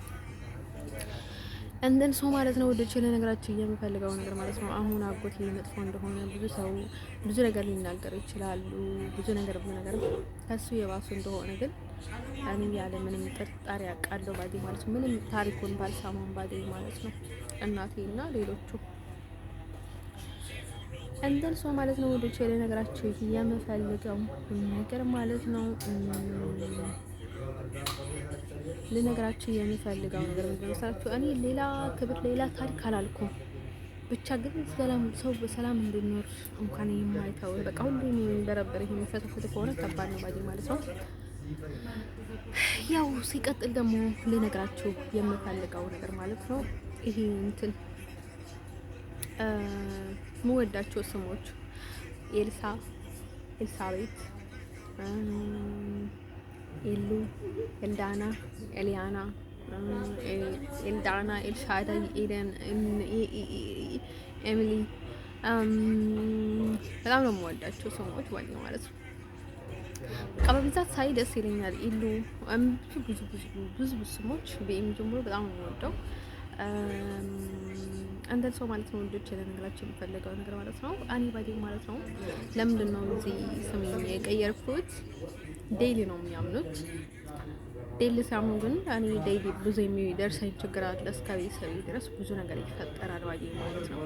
እንደን ሰው ማለት ነው ወደ ቸለ ነገራችን የምፈልገው ነገር ማለት ነው። አሁን አጎቴ መጥፎ እንደሆነ ብዙ ሰው ብዙ ነገር ሊናገሩ ይችላሉ። ብዙ ነገር ከሱ የባሱ እንደሆነ ግን እኔ ያለ ምንም ጥርጣሬ አውቃለሁ ባዴ ማለት ነው። ምንም ታሪኩን ባልሰማም ባዴ ማለት ነው። እናቴና ሌሎቹ እንደን ሰው ማለት ነው ወደ ቸለ ነገራችን የምፈልገው ነገር ማለት ነው። ልነግራችሁ የሚፈልገው ነገር ምንድነው መሰላችሁ? እኔ ሌላ ክብር ሌላ ታሪክ አላልኩም። ብቻ ግን ሰው በሰላም እንዲኖር እንኳን የማይተው በቃ ሁሉ የሚበረበር የሚፈተፍት ከሆነ ከባድ ነው ባዲ ማለት ነው። ያው ሲቀጥል ደግሞ ልነግራችሁ የምፈልገው ነገር ማለት ነው ይሄ እንትን ምወዳቸው ስሞች ኤልሳቤት፣ ኤሉ፣ ኤልዳና፣ ኤሊያና፣ ኤልዳና፣ ኤልሻዳይ፣ ኤደን፣ ኤሚሊ በጣም ነው የምወዳቸው ስሞች ማለት ነው። በቃ በብዛት ሳይ ደስ ይለኛል። ኢሉ ብዙ ስሞች በኤም ጀምሮ በጣም ነው የምወደው። አንደን ሰው ማለት ነው ወንዶች ለነገራችን የሚፈልገው ነገር ማለት ነው። አኒ ባዲ ማለት ነው። ለምንድን ነው እዚህ ስሜ የቀየርኩት? ዴይሊ ነው የሚያምኑት። ዴይሊ ሲያምኑ ግን እኔ ዴይሊ ብዙ የሚደርሰኝ ችግር አለ። እስከ ቤተሰቤ ድረስ ብዙ ነገር ይፈጠራል ባዲ ማለት ነው።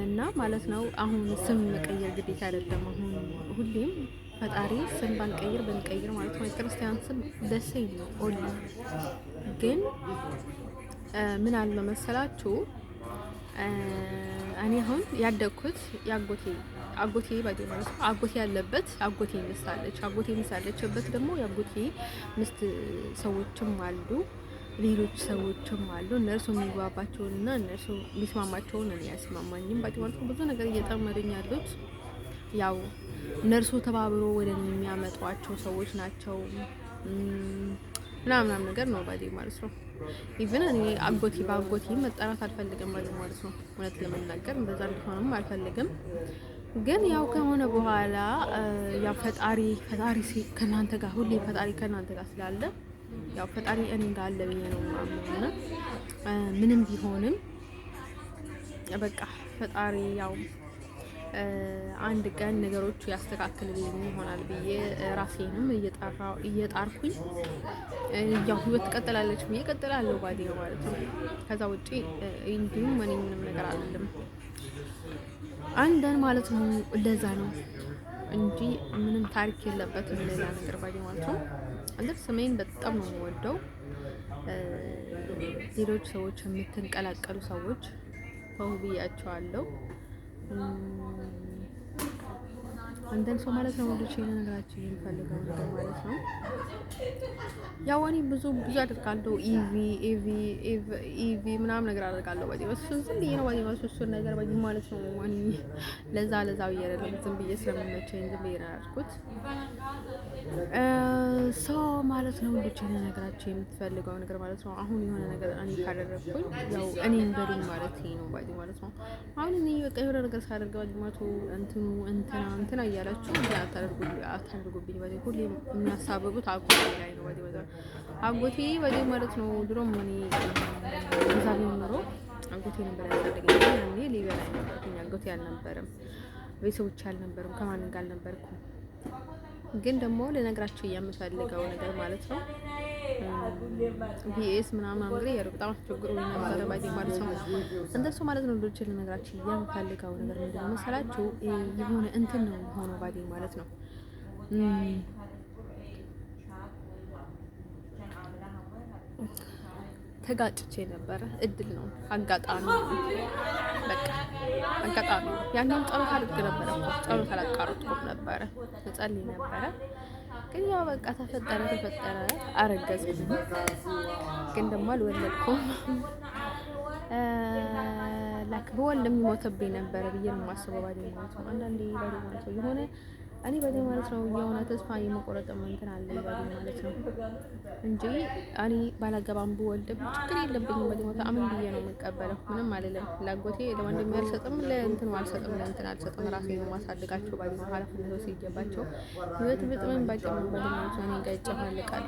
እና ማለት ነው አሁን ስም መቀየር ግዴታ አይደለም። አሁን ሁሌም ፈጣሪ ስም ብንቀይር ማለት ነው የክርስቲያን ስም ደስ ነው ኦል ግን ምን አለ መሰላችሁ እኔ አሁን ያደግኩት አጎቴ ባዲ ማለት ነው። አጎቴ ያለበት አጎቴ ሚስታለችበት ደግሞ የአጎቴ ምስት ሰዎችም አሉ፣ ሌሎች ሰዎችም አሉ። እነርሱ የሚግባባቸውንና እነርሱ የሚስማማቸውን እኔ ያስማማኝም ባዲ ማለት ነው። ብዙ ነገር እየጠመዱኝ ያሉት ያው እነርሱ ተባብሮ ወደ እኔ የሚያመጧቸው ሰዎች ናቸው ምናምን ነገር ነው ባዲ ማለት ነው። ኢቭን እኔ በአጎቴ መጠራት አልፈልግም ማለት ነው። እውነት ለመናገር እንደዛ እንዲሆንም አልፈልግም። ግን ያው ከሆነ በኋላ ያው ፈጣሪ ከናንተ ጋር ሁሌ ፈጣሪ ከናንተ ጋር ስላለ ያው ፈጣሪ እኔ ጋር አለ ብዬ ነው ማምነው። ምንም ቢሆንም በቃ ፈጣሪ ያው አንድ ቀን ነገሮቹ ያስተካክልልኝ ይሆናል ብዬ ራሴንም እየጣርኩኝ ያው ህይወት ትቀጥላለች ብዬ እቀጥላለሁ ባዲ ነው ማለት ነው። ከዛ ውጪ እንዲሁም እኔ ምንም ነገር አይደለም አንደን ማለት ነው። እንደዛ ነው እንጂ ምንም ታሪክ የለበትም ሌላ ነገር ባዲ ማለት ነው። አንተ ስሜን በጣም ነው የምወደው። ሌሎች ሰዎች የምትንቀላቀሉ ሰዎች ተው ብያቸዋለሁ። አንደን ሰው ማለት ነው ወንዶች ነገራችን የሚፈልገው ነገር ማለት ነው። ያው እኔ ብዙ አደርጋለሁ። ኢቪ ምናምን ነገር አደርጋለሁ ባዲ እሱ ዝም ብዬ ነው ባዲ እሱን ነገር ባዲ ማለት ነው። እኔ ለዛው እየረለም ዝም ብዬ ስለምመቸኝ ዝም ብዬ ነው ያልኩት። ሰው ማለት ነው ወንዶች ነገራችን የምትፈልገው ነገር ማለት ነው። አሁን የሆነ ነገር እኔ ካደረኩኝ ያው እኔ እንደሉኝ ማለት ነው ባዲ ማለት ነው። አሁን እኔ በቃ የሆነ ነገር ሳደርግ ባዲ ማለት እንትና እያላችሁ አታደርጉብኝ ባዲ። ሁሌ የሚያሳብቡት አጎቴ ላይ ነው ባዲ አጎቴ ባዲ ማለት ነው። ድሮም እኔ እዛ ቢሆን ኖሮ አጎቴ ነበር ያሳደገኝ። ያኔ ሊበላ ነበር አጎቴ አልነበረም፣ ቤተሰቦች አልነበሩም፣ ከማንም ጋር አልነበርኩም። ግን ደግሞ ለነገራችሁ የምፈልገው ነገር ማለት ነው ቢኤስ ምናምን እንግዲህ በጣም አስቸግሮኝ ነበር ባዲ ማለት ነው። እንደሱ ማለት ነው ልጅ ለነገራችሁ የምፈልገው ነገር ምንድነው መሰላችሁ? የሆነ እንትን ነው ሆኖ ባዲ ማለት ነው ተጋጭቼ ነበረ። እድል ነው አጋጣሚ ያንን ጸሎት አድርግ ነበረ። ጸሎት አላቋረጥኩም ነበረ፣ እጸልይ ነበረ። ግን ያው በቃ ተፈጠረ አረገዝኩ። ግን ደግሞ አልወለድኩም። በወልድም ይሞትብኝ ነበረ ብዬ ነው የማስበው ባዲ ማለት ነው። አንዳንዴ ባዲ ማለት ነው የሆነ እኔ ባዲ ማለት ነው የሆነ ተስፋ የመቆረጥ እንትን አለ ባዲ ማለት ነው እንጂ እኔ ባላገባም ብወልድም ችግር የለብኝም ባዲ ማለት አምን ብዬ ነው የምቀበለው። ምንም አይደለም። ላጎቴ ለወንድሜ አልሰጥም፣ ለእንትን አልሰጥም። ራሴ ነው ማሳደጋቸው ባዲ ነው ኃላፊነት ሲገባቸው ህይወት ብጥምን ባጭም ባዲ ማለት ነው። እኔ ጋር ይጨማለቃሉ።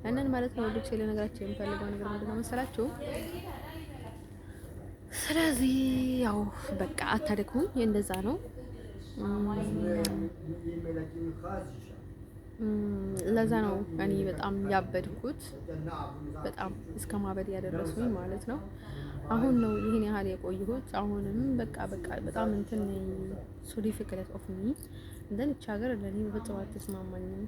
ያንን ማለት ነው ልጅ ለነገራቸው የምፈልገው ነገር ምንድነው መሰላችሁ? ስለዚህ ያው በቃ አታደክሙኝ፣ እንደዛ ነው። ለዛ ነው እኔ በጣም ያበድኩት፣ በጣም እስከ ማበድ ያደረሱኝ ማለት ነው። አሁን ነው ይህን ያህል የቆየሁት። አሁንም በቃ በጣም እንትን ሶ ዲፊክልት ኦፍ ሚ እንደን ሀገር ለኔ በፍጹም አትስማማኝም።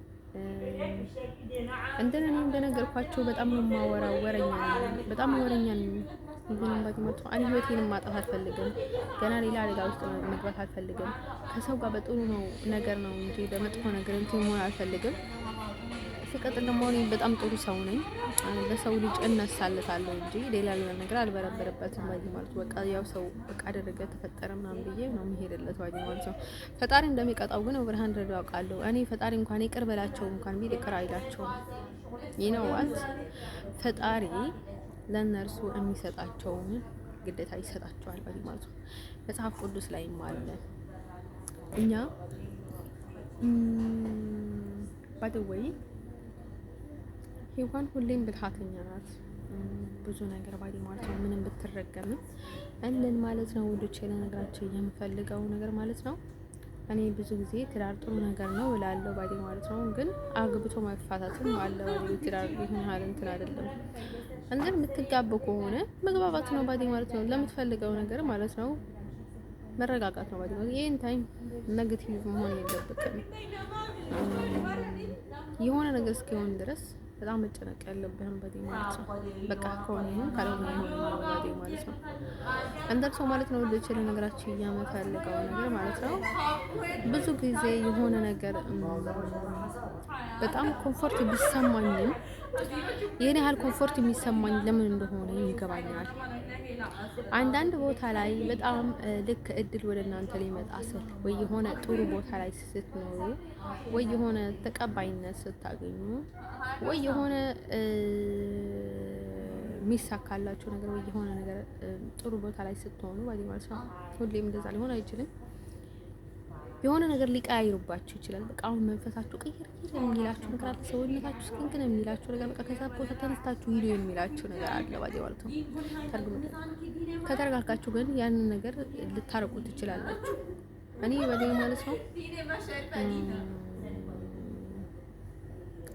እንደኔ እንደነገርኳቸው በጣም ነው የማወራው፣ በጣም ወረኛ ነኝ። ምንም ባትመጡ እኔ ህይወቴንም ማጣት አልፈልግም። ገና ሌላ አደጋ ውስጥ መግባት አልፈልግም። ከሰው ጋር በጥሩ ነው ነገር ነው እንጂ በመጥፎ ነገር እንትን መሆን አልፈልግም። ሲቀጥል ደግሞ እኔ በጣም ጥሩ ሰው ነኝ። ለሰው ልጅ እነሳለታለሁ እንጂ ሌላ ነገር አልበረበረበትም። ማለት በቃ ያው ሰው በቃ አደረገ ተፈጠረ ምናምን ብዬ ነው የሚሄድለት ማለት ነው። ፈጣሪ እንደሚቀጣው ግን ብርሃን ረዳው አውቃለሁ። እኔ ፈጣሪ እንኳን ይቅር በላቸው እንኳን ቢል ይቅር አይላቸውም። ይነዋት ፈጣሪ ለነርሱ የሚሰጣቸውን ግዴታ ይሰጣቸዋል ማለት ነው። መጽሐፍ ቅዱስ ላይም አለ እኛ ባደወይ ሔዋን ሁሌም ብልሃተኛ ናት። ብዙ ነገር ባዲ ማለት ነው። ምንም ብትረገምም እንልን ማለት ነው። ወዶቼ ለነገራቸው የምፈልገው ነገር ማለት ነው። እኔ ብዙ ጊዜ ትዳር ጥሩ ነገር ነው እላለሁ ባዲ ማለት ነው። ግን አግብቶ መፋታትም አለ ባዲ ትዳር ይሁን ሀል እንትን አይደለም። እንትን የምትጋቡ ከሆነ መግባባት ነው ባዲ ማለት ነው። ለምትፈልገው ነገር ማለት ነው። መረጋጋት ነው ባዲ ማለት ይሄን ታይም ኔጌቲቭ መሆን የለበትም። የሆነ ነገር እስኪሆን ድረስ በጣም መጨነቅ ያለብህም ባዲ ማለት ነው። በቃ ከሆነ ይሁን ካልሆነ ይሁን ባዲ ማለት ነው። አንዳንድ ሰው ማለት ነው ልጅ ለነገራችን እያመፈልገው ነገር ማለት ነው። ብዙ ጊዜ የሆነ ነገር በጣም ኮምፎርት ቢሰማኝም የኔ ያህል ኮምፎርት የሚሰማኝ ለምን እንደሆነ ይገባኛል። አንዳንድ ቦታ ላይ በጣም ልክ እድል ወደ እናንተ ሊመጣ ስል ወይ የሆነ ጥሩ ቦታ ላይ ስትኖሩ ወይ የሆነ ተቀባይነት ስታገኙ ወይ የሆነ የሚሳካላችሁ ነገር ወይ የሆነ ነገር ጥሩ ቦታ ላይ ስትሆኑ ባዲ ማለት ነው። ሁሌም እንደዛ ሊሆን አይችልም። የሆነ ነገር ሊቀያይሩባችሁ ይችላል። በቃ አሁን መንፈሳችሁ ቅይር የሚላችሁ ነገር አለ። ሰውነታችሁ ስክንክን የሚላችሁ ነገር በቃ ከዛ ቦታ ተነስታችሁ ሂዱ የሚላችሁ ነገር አለ ባዲ ማለት ነው። ከተረጋጋችሁ ግን ያንን ነገር ልታረቁ ትችላላችሁ። እኔ ባዲ ማለት ነው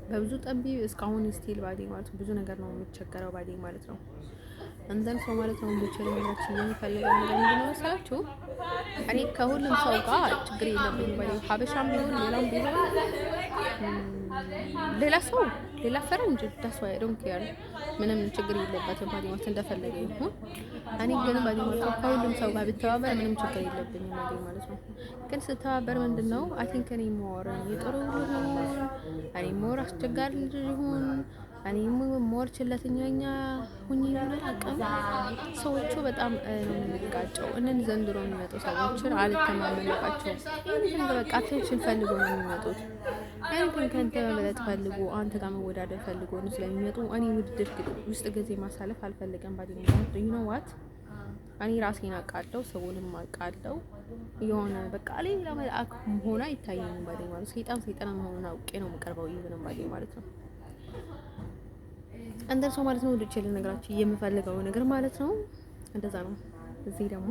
በብዙ ጠቢ እስካሁን ስቲል ባዲ ማለት ብዙ ነገር ነው የሚቸገረው ባዲ ማለት ነው። እንደን ሰው ማለት ነው እንዴት ነው የሚፈልገው ነገር ምንድነው መሰላችሁ? እኔ ከሁሉም ሰው ጋር ችግር የለብኝም ባዲ ሀበሻም ቢሆን ሌላም ቢሆን ሌላ ሰው ሌላ ፈረንጅ ዳስ ዋይ ዶንት ኬር ምንም ችግር የለበትም ባዲ ማለት እንደፈለገ ይሁን። እኔ ግን ባዲ ማለት ከሁሉም ሰው ጋር ብተባበር ምንም ችግር የለብኝም ባዲ ማለት ነው። ግን ስተባበር ምንድነው አይ ቲንክ እኔ ሞር የጥሩ ይሁን እኔ ሞር አስቸጋሪ ልጅ ይሁን እኔ ሞር ችለተኛኛ ሁኚ ይሆናል አቀም ሰዎቹ በጣም የሚጋጨው እነን ዘንድሮ የሚመጡ ሰዎችን አልተማመንባቸውም። ይሄን በቃ አቴንሽን ፈልጎ ነው የሚመጡት። አይንኩን ከንተ መብለጥ ፈልጎ አንተ ጋር መወዳደር ፈልጎ ነው ስለሚመጡ እኔ ውድድር ውስጥ ጊዜ ማሳለፍ አልፈልግም ባዲ ማለት ነው። you know what እኔ ራሴን አውቃለሁ፣ ሰውንም አውቃለሁ። የሆነ በቃ ሌላ መልአክ ሆና ይታየኝ ባዲ ማለት ሰይጣን መሆኑን አውቄ ነው የምቀርበው ይብንም ባዲ ማለት ነው። እንደር ሰው ማለት ነው ወደ ቸል ነገራችሁ የምፈልገው ነገር ማለት ነው። እንደዛ ነው። እዚህ ደግሞ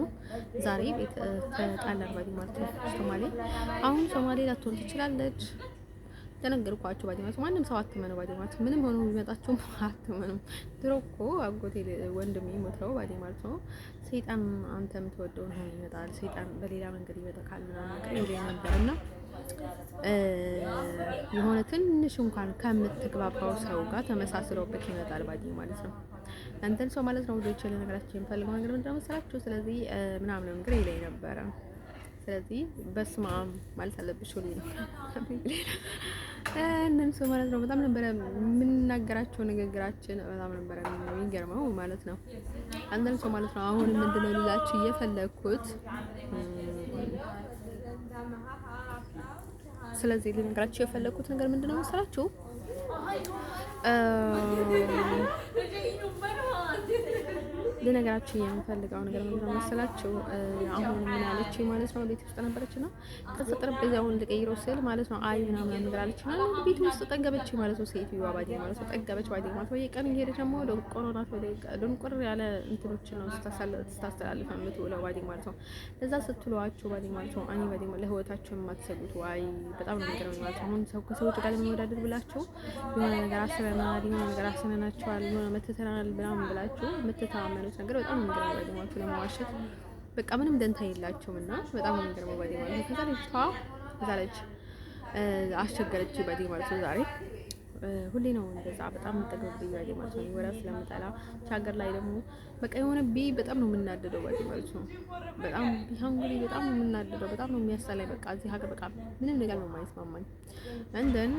ዛሬ ቤት ተጣላን ባዲ ማለት ነው። አሁን ሶማሌ ላትሆን ትችላለች። ተነገርኳችሁ ባዲ ማለት ማንም ሰው አትመኑ ባዲ ማለት ምንም ሆኖ ቢመጣችሁ አትመኑ። ድሮ እኮ አጎቴ ወንድሜ ሞተው ባዲ ማለት ነው። ሰይጣን አንተ የምትወደው ነው ይመጣል፣ ሰይጣን በሌላ መንገድ ይመጣል ምናምን ነገር ይሄ ነበርና የሆነ ትንሽ እንኳን ከምትግባባው ሰው ጋር ተመሳስለውበት ይመጣል ባዲ ማለት ነው። አንተን ሰው ማለት ነው ወዶች ለነገራችን የምፈልገው ነገር ምንድነው መሰላችሁ? ስለዚህ ምናምን ነገር ይለኝ ነበረ። ስለዚህ በስማም ማለት አለብሽ ሁሉ ነው እነን ሰው ማለት ነው። በጣም ነበር የምንናገራቸው ንግግራችን በጣም ነበር የሚገርመው ማለት ነው። አንተን ሰው ማለት ነው። አሁን ምንድነው ልላችሁ እየፈለኩት ስለዚህ ልነግራችሁ የፈለኩት ነገር ምንድነው መሰላችሁ? ልነግራችሁ የምፈልገው ነገር ምንድነው መሰላችሁ? አሁን ምን አለች ማለት ነው ቤት ውስጥ ነበረች እና ከዛ ጠረጴዛውን ልቀይረው ስል ማለት ነው አይ ምናምን ነገር አለች እና ቤት ውስጥ ጠገበች ማለት ነው። ሴትዮዋ ባዲ ማለት ነው ጠገበች ባዲ ማለት ነው። የቀን እየሄደች ደግሞ ቆሮናት ድንቁር ያለ እንትኖች ነው ስታስተላልፍ የምትውለው ባዲ ማለት ነው። ለዛ ስትሏቸው ባዲ ማለት ነው እኔ ባዲ ለህይወታቸው የማትሰጉት ዋይ በጣም ነው የሚገርመኝ ማለት ነው። አሁን ሰው ከሰዎች ጋር ለመወዳደር ብላችሁ የሆነ ነገር አስረናል የሆነ ነገር አስነናቸዋል የሆነ መትተናል ምናምን ብላችሁ የምትተማመኑት ነገር በጣም የሚገርመው ባዲ ማለት ነው። ለመዋሸት በቃ ምንም ደንታ የላቸውም እና በጣም የሚገርመው ባዲ ማለት ነው። ከዛ ልጅቷ እዛ ልጅ አስቸገረች ባዲ ማለት ነው። ዛሬ ሁሌ ነው እንደዛ በጣም የምጠገብብኝ ባዲ ማለት ነው። ወራ ስለምጠላ ሀገር ላይ ደግሞ በቃ የሆነ በጣም ነው የምናደደው ባዲ ማለት ነው። በጣም ቢሃንጉሊ በጣም ነው የምናደደው በጣም ነው የሚያሳላይ በቃ እዚህ ሀገር በቃ ምንም ነገር ነው የማይስማማኝ እንደን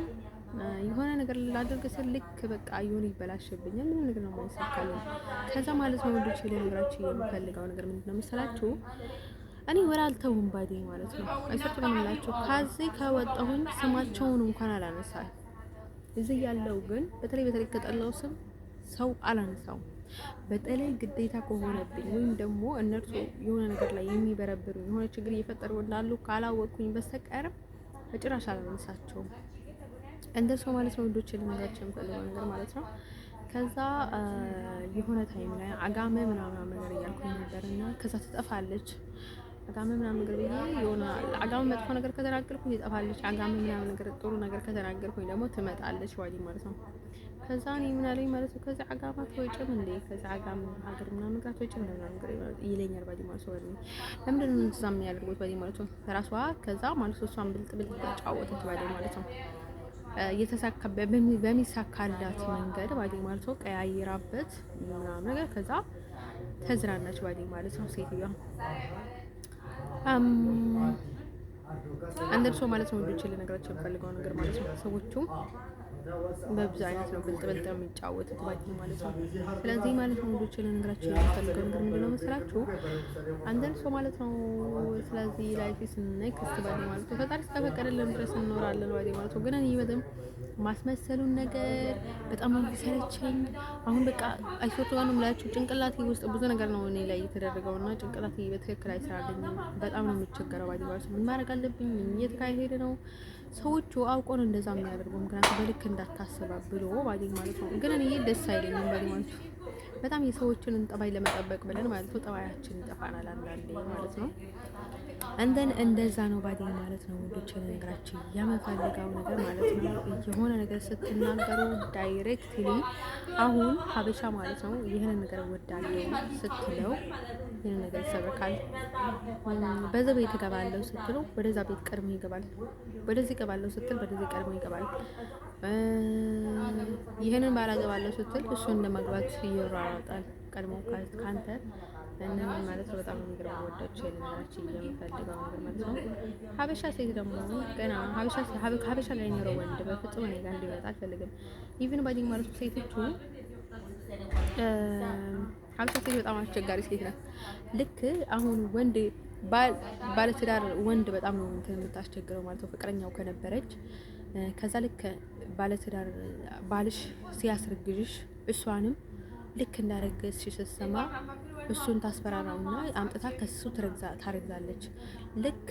የሆነ ነገር ላደርግ ስል ልክ በቃ የሆነ ይበላሽብኛል ምንም ነገር ነው የማይሳካልኝ። ከዛ ማለት ነው ወንዶች ልነግራችሁ የምፈልገው ነገር ምንድነው መሰላችሁ? እኔ ወራ አልተውም ባዲ ማለት ነው። አይሰጥም እንላችሁ ከዚህ ከወጣሁኝ ስማቸውን እንኳን አላነሳም። እዚህ ያለው ግን በተለይ ከጠላው ስም ሰው አላነሳውም። በተለይ ግዴታ ከሆነብኝ ወይም ደግሞ እነርሱ የሆነ ነገር ላይ የሚበረብሩ የሆነ ችግር እየፈጠሩ እንዳሉ ካላወቅኩኝ በስተቀር በጭራሽ አላነሳቸውም። እንደሱ ማለት ነው ወንዶች ልነግራችሁ የምፈልገው ነገር ማለት ነው። ከዛ የሆነ ታይም ላይ አጋመ ምናምን ነገር እያልኩኝ ነበርና ከዛ ትጠፋለች። አጋመ ምናምን ነገር ብዬ የሆነ አጋመ መጥፎ ነገር ከተናገርኩኝ ትጠፋለች። አጋመ ምናምን ነገር ጥሩ ነገር ከተናገርኩኝ ደግሞ ትመጣለች ዋዲ ማለት ነው። ከዛ እኔ ምን አለኝ ማለት ነው ከዛ አጋማ ተወጭም እንዴ ከዛ አጋማ ሀገር ምናምን ነገር ተወጭም ምናምን ነገር ይለኛል ባዲ ማለት ነው። ለምንድን ነው እንደዛ የሚያደርጉት ባዲ ማለት ነው ራሷ ከዛ ማለት ነው እሷን ብልጥ ተጫወተች ባዲ ማለት ነው። የተሳካ በሚሳካላት መንገድ ባዲ ማለት ነው ቀያይራበት ምናምን ነገር ከዛ ተዝናናች ባዲ ማለት ነው ሴትዮዋ አንደርሶ ማለት ነው። ወንዶች ልነግራቸው የምፈልገው ነገር ማለት ነው ሰዎቹ በብዙ አይነት ነው ብልጥ የሚጫወቱት ባዲ ማለት ነው። ስለዚህ ማለት ነው ወንዶች ልነግራቸው የምፈልገው ነገር ምንድነው መሰላችሁ? አንደርሶ ማለት ነው ስለዚህ ላይፍ ኢዝ ኔክስት ባዲ ማለት ነው ፈጣሪ እስከፈቀደልን ድረስ እንኖራለን ባዲ ማለት ነው። ግን እኔ በጣም ማስመሰሉን ነገር በጣም ነው የሚሰለቸኝ። አሁን በቃ አይሶቶን ምላችሁ ጭንቅላቴ ውስጥ ብዙ ነገር ነው እኔ ላይ የተደረገውና ጭንቅላቴ በትክክል አይሰራልኝም። በጣም ነው የሚቸገረው ባዲ ማለት ነው። ምን ማድረግ አለብኝ? እየተካሄደ ነው ሰዎቹ አውቆ ነው እንደዛ የሚያደርጉ ምክንያቱም በልክ እንዳታስባ ብሎ ባዲ ማለት ነው። ግን እኔ ደስ አይለኝም ባዲ ማለት ነው። በጣም የሰዎችን ጠባይ ለመጠበቅ ብለን ማለት ነው ጠባያችን ይጠፋናል አንዳንዴ ማለት ነው። እንደዛ ነው ባዲ ማለት ነው። ወንዶች ነገራችን የምፈልገው ነገር ማለት ነው የሆነ ነገር ስትናገሩ ዳይሬክትሊ አሁን ሀበሻ ማለት ነው ይሄንን ነገር ወዳለው ስትለው ይሄንን ነገር ይሰበካል። በዛ ቤት እገባለሁ ስትለው ወደዛ ቤት ቀድሞ ይገባል። ወደዚህ እገባለሁ ስትል ወደዚህ ቀድሞ ይገባል። ይሄንን ባላገባለሁ ስትል እሱን ለማግባት ይሯሯጣል ቀድሞ ካንተ እና ማለት ነው። በጣም የሚገርም ወዳጆች የልናችሁ የምፈልገው ነገር ማለት ነው። ሀበሻ ሴት ደግሞ ገና ሀበሻ ላይ ኖረው ወንድ በፍጹም እኔ ጋር እንዲመጣ አልፈልግም። ኢቭን ባዲ ማለት ሴቶቹ ሀበሻ ሴት በጣም አስቸጋሪ ሴት ናት። ልክ አሁን ወንድ ባለትዳር ወንድ በጣም ነው እንትን የምታስቸግረው ማለት ነው። ፍቅረኛው ከነበረች ከዛ ልክ ባለትዳር ባልሽ ሲያስረግዝሽ እሷንም ልክ እንዳረገዝሽ ስትሰማ እሱን ታስፈራራውና አምጥታ ከሱ ታረግዛለች። ልክ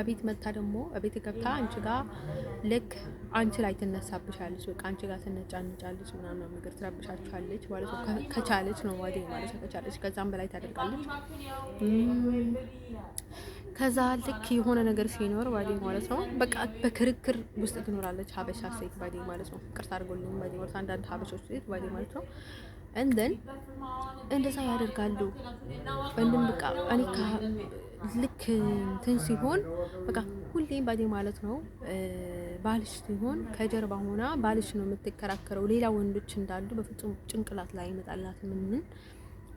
እቤት መታ ደግሞ እቤት ገብታ አንቺ ጋር ልክ አንቺ ላይ ትነሳብሻለች። በቃ አንቺ ጋር ትነጫንጫለች ምናምን ነገር ትረብሻችኋለች ማለት ነው። ከቻለች ነው ዋዴ ማለት ነው። ከቻለች ከዛም በላይ ታደርጋለች። ከዛ ልክ የሆነ ነገር ሲኖር ባዲ ማለት ነው በቃ በክርክር ውስጥ ትኖራለች። ሀበሻ ሴት ባዲ ማለት ነው። ቅርታ አድርጎልኝ ባዲ ማለት አንዳንድ ሀበሾች ሴት ባዲ ማለት ነው እንደዛ ያደርጋሉ። ወንድም በቃ እኔ ልክ እንትን ሲሆን በቃ ሁሌም ባዲ ማለት ነው ባልሽ ሲሆን ከጀርባ ሆና ባልሽ ነው የምትከራከረው። ሌላ ወንዶች እንዳሉ በፍጹም ጭንቅላት ላይ ይመጣላት ምን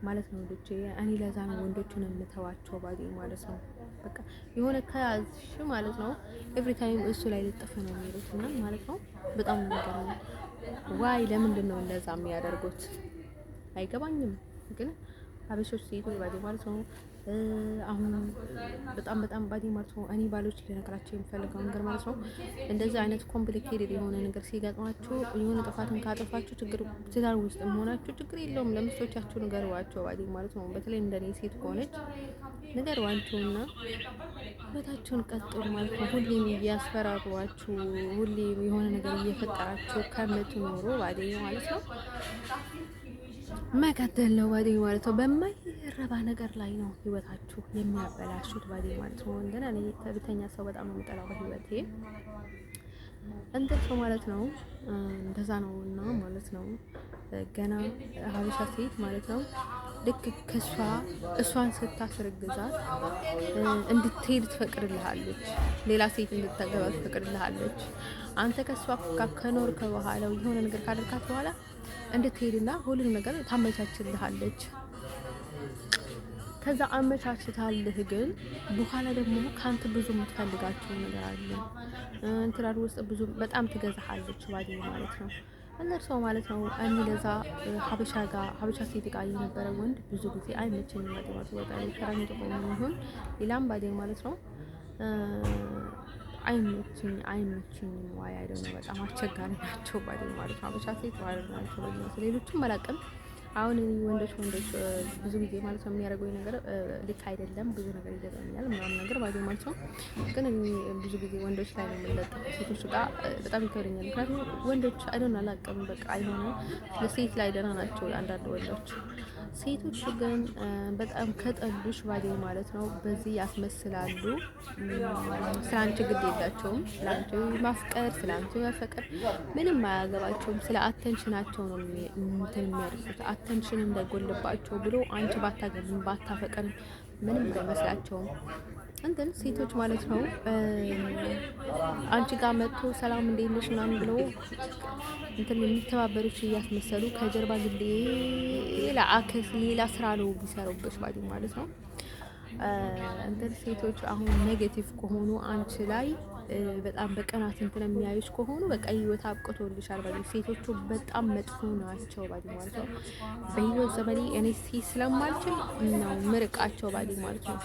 ማለት ነው ወንዶች። እኔ ለዛ ነው ወንዶቹን የምተዋቸው ባዲ ማለት ነው። በቃ የሆነ ከያዝሽ ማለት ነው ኤቭሪ ታይም እሱ ላይ ልጥፍ ነው የሚሉት እና ማለት ነው በጣም ነገር ነው። ዋይ ለምንድን ነው እንደዛ የሚያደርጉት አይገባኝም። ግን ሀበሾች ሴቶች ባዲ ማለት ነው አሁን በጣም ባዲ ማለት ነው እኔ ባሎች ልነግራቸው የሚፈልገው ነገር ማለት ነው እንደዚህ አይነት ኮምፕሊኬትድ የሆነ ነገር ሲገጥማችሁ የሆነ ጥፋትን ካጠፋችሁ ችግር ትዳር ውስጥ መሆናችሁ ችግር የለውም ለሚስቶቻችሁ ንገሯቸው ባዲ ማለት ነው። በተለይ እንደኔ ሴት ከሆነች ንገሯቸውና ህይወታችሁን ቀጥሉ ማለት ነው። ሁሌም እያስፈራሯችሁ ሁሌም የሆነ ነገር እየፈጠራችሁ ከምትኖሩ ባዲ ማለት ነው መቀጠል ነው ባዲ ማለት ነው። በማይረባ ነገር ላይ ነው ህይወታችሁ የሚያበላሹት ባዲ ማለት ነው። እንደና እኔ ከብተኛ ሰው በጣም ነው የምጠላው በህይወቴ እንደ ሰው ማለት ነው። እንደዛ ነው እና ማለት ነው ገና ሀበሻ ሴት ማለት ነው ልክ እሷን ስታስረግዛት እንድትሄድ ትፈቅድልሃለች፣ ሌላ ሴት እንድታገባ ትፈቅድልሃለች። አንተ ከሷ ጋር ከኖርከ በኋላ የሆነ ነገር ካደርካት በኋላ እንድትሄድና ሁሉንም ነገር ታመቻችልሃለች። ከዛ አመቻችታልህ ግን በኋላ ደግሞ ካንተ ብዙ የምትፈልጋቸው ነገር አለ። ትዳር ውስጥ ብዙ በጣም ትገዛሃለች ባዲ ማለት ነው። እነርሰው ማለት ነው እኔ ለዛ ሀበሻ ሴት ጋር የነበረ ወንድ ብዙ ጊዜ አይመቸኝም ባዲ ማለት ነው። በጣም ፈራኝ ተቆም ይሁን ሌላም ባዲ ማለት ነው አይመችኝም ዋይ አይደለም በጣም አስቸጋሪ ናቸው ባዲ ማለት ነው። ሀበሻ ሴት ማለት ነው ሌሎችም አላውቅም። አሁን ወንዶች ብዙ ጊዜ ማለት ነው የሚያደርጉኝ ነገር ልክ አይደለም። ብዙ ነገር ይገዛኛል ምናምን ነገር ባዲ ማለት ነው። ግን እኔ ብዙ ጊዜ ወንዶች ላይ ነው የምንለጠው፣ ሴቶች ጋር በጣም ይከብደኛል። ምክንያቱም ወንዶች አላውቅም በቃ አይሆንም ለሴት ላይ ደህና ናቸው አንዳንድ ወንዶች። ሴቶች ግን በጣም ከጠሉሽ ባዲ ማለት ነው በዚህ ያስመስላሉ። ስለአንቺ ግድ የላቸውም። ስለአንቺ ማፍቀር ስለአንቺ መፈቀር ምንም አያገባቸውም። ስለ አቴንሽናቸው ነው እንትን የሚያደርጉት። አቴንሽን እንዳይጎልባቸው ብሎ አንቺ ባታገኝም ባታፈቀርም ምንም አይመስላቸውም። እንትን ሴቶች ማለት ነው አንቺ ጋር መጥቶ ሰላም እንዴት ነሽ ምናምን ብለው እንትን የሚተባበሩሽ እያስመሰሉ ከጀርባ ግን ሌላ ስራ ነው ቢሰሩብሽ ባዲ ማለት ነው። እንትን ሴቶች አሁን ኔጌቲቭ ከሆኑ አንቺ ላይ በጣም በቀናት እንትን የሚያዩሽ ከሆኑ በቃ ህይወት አብቅቶልሻል ባዲ። ሴቶቹ በጣም መጥፎ ናቸው ባዲ ማለት ነው። በህይወት ዘመኔ እኔ ሴት ስለማልችል ነው ምርቃቸው ባዲ ማለት ነው።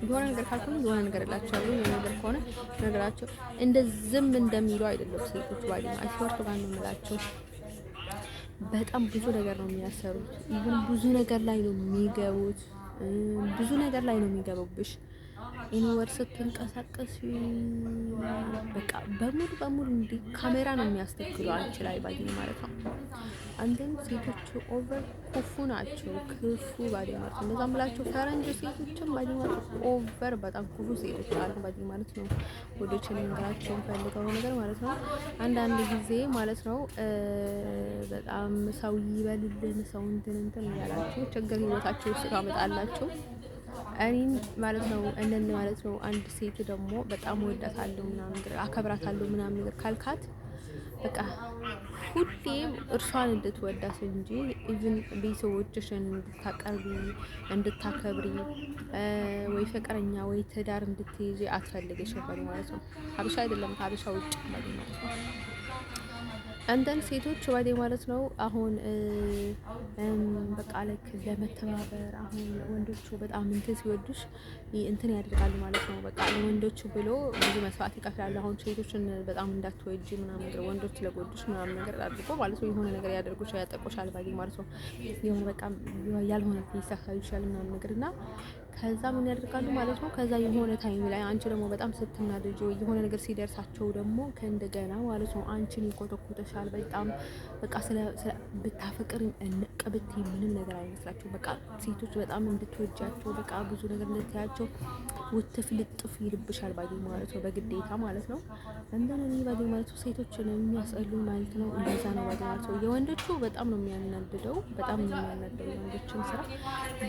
የሆነ ነገር ካልኩኝ የሆነ ነገር እላቸዋለሁ። የሆነ ነገር ከሆነ ነገራቸው እንደዝም እንደሚሉ አይደለም ሴቶች ባዲ አይስወርት ጋር ነው የምላቸው። በጣም ብዙ ነገር ነው የሚያሰሩት። ይሁን ብዙ ነገር ላይ ነው የሚገቡት። ብዙ ነገር ላይ ነው የሚገቡብሽ። ኢንወር ስትንቀሳቀስ በቃ በሙሉ እንዲ ካሜራ ነው የሚያስተክሉ አንቺ ላይ ባዲ ማለት ነው። አንደም ሴቶቹ ኦቨር ክፉ ናቸው። ክፉ ባዲ ማለት ነው። እንደዛ ምላቸው ፈረንጅ ሴቶችም ባዲ ማለት ኦቨር በጣም ክፉ ሴቶች አሉ ባዲ ማለት ነው። ወዶችን እንግራቸው ፈልገው ነገር ማለት ነው። አንዳንድ ጊዜ ማለት ነው በጣም ሰው ይበልልን ሰው እንትን እያላችሁ ችግር ህይወታችሁ ውስጥ ታመጣላችሁ። እኔን ማለት ነው እንደን ማለት ነው አንድ ሴት ደግሞ በጣም ወዳታለሁ ምናምን ነገር አከብራታለሁ ምናምን ነገር ካልካት በቃ ሁሌም እርሷን እንድትወዳት እንጂ ኢቭን ቤተሰቦችሽን እንድታከብሪ ወይ ፍቅረኛ ወይ ትዳር እንድትይዢ አትፈልግሽም ማለት ነው። ሀበሻ አይደለም ከሀበሻ ውጭ ማለት ነው። አንዳንድ ሴቶች ባዴ ማለት ነው አሁን በቃ ልክ ለመተባበር አሁን ወንዶቹ በጣም እንትን ሲወዱሽ እንትን ያደርጋሉ ማለት ነው። በቃ ለወንዶቹ ብሎ ብዙ መስዋዕት ይከፍላሉ። አሁን ሴቶችን በጣም እንዳትወጂ ምናምን ነገር ወንዶች ስለጎዱሽ ምናምን ነገር አድርጎ ማለት ነው የሆነ ነገር ያደርጉሽ ያጠቆሻል ባዴ ማለት ነው። የሆነ በቃ ያልሆነ ይሳካዩሻል ምናምን ነገር እና ከዛ ምን ያደርጋሉ ማለት ነው። ከዛ የሆነ ታይም ላይ አንቺ ደግሞ በጣም ስትናደጂ ወይ የሆነ ነገር ሲደርሳቸው ደግሞ ከእንደገና ማለት ነው አንቺን ይኮተኮተሻል በጣም በቃ ብታፈቅር እንቀብት ምንም ነገር አይመስላችሁ። በቃ ሴቶች በጣም እንድትወጃቸው በቃ ብዙ ነገር እንድታያቸው ውትፍ ልጥፍ ይልብሻል ባዲ ማለት ነው በግዴታ ማለት ነው። እንደኔ ባዲ ማለት ነው ሴቶችን የሚያስጠሉ ማለት ነው። እንደዛ ነው ባዲ ማለት ነው። የወንዶቹ በጣም ነው የሚያናድደው፣ በጣም ነው የሚያናድደው የወንዶችን ስራ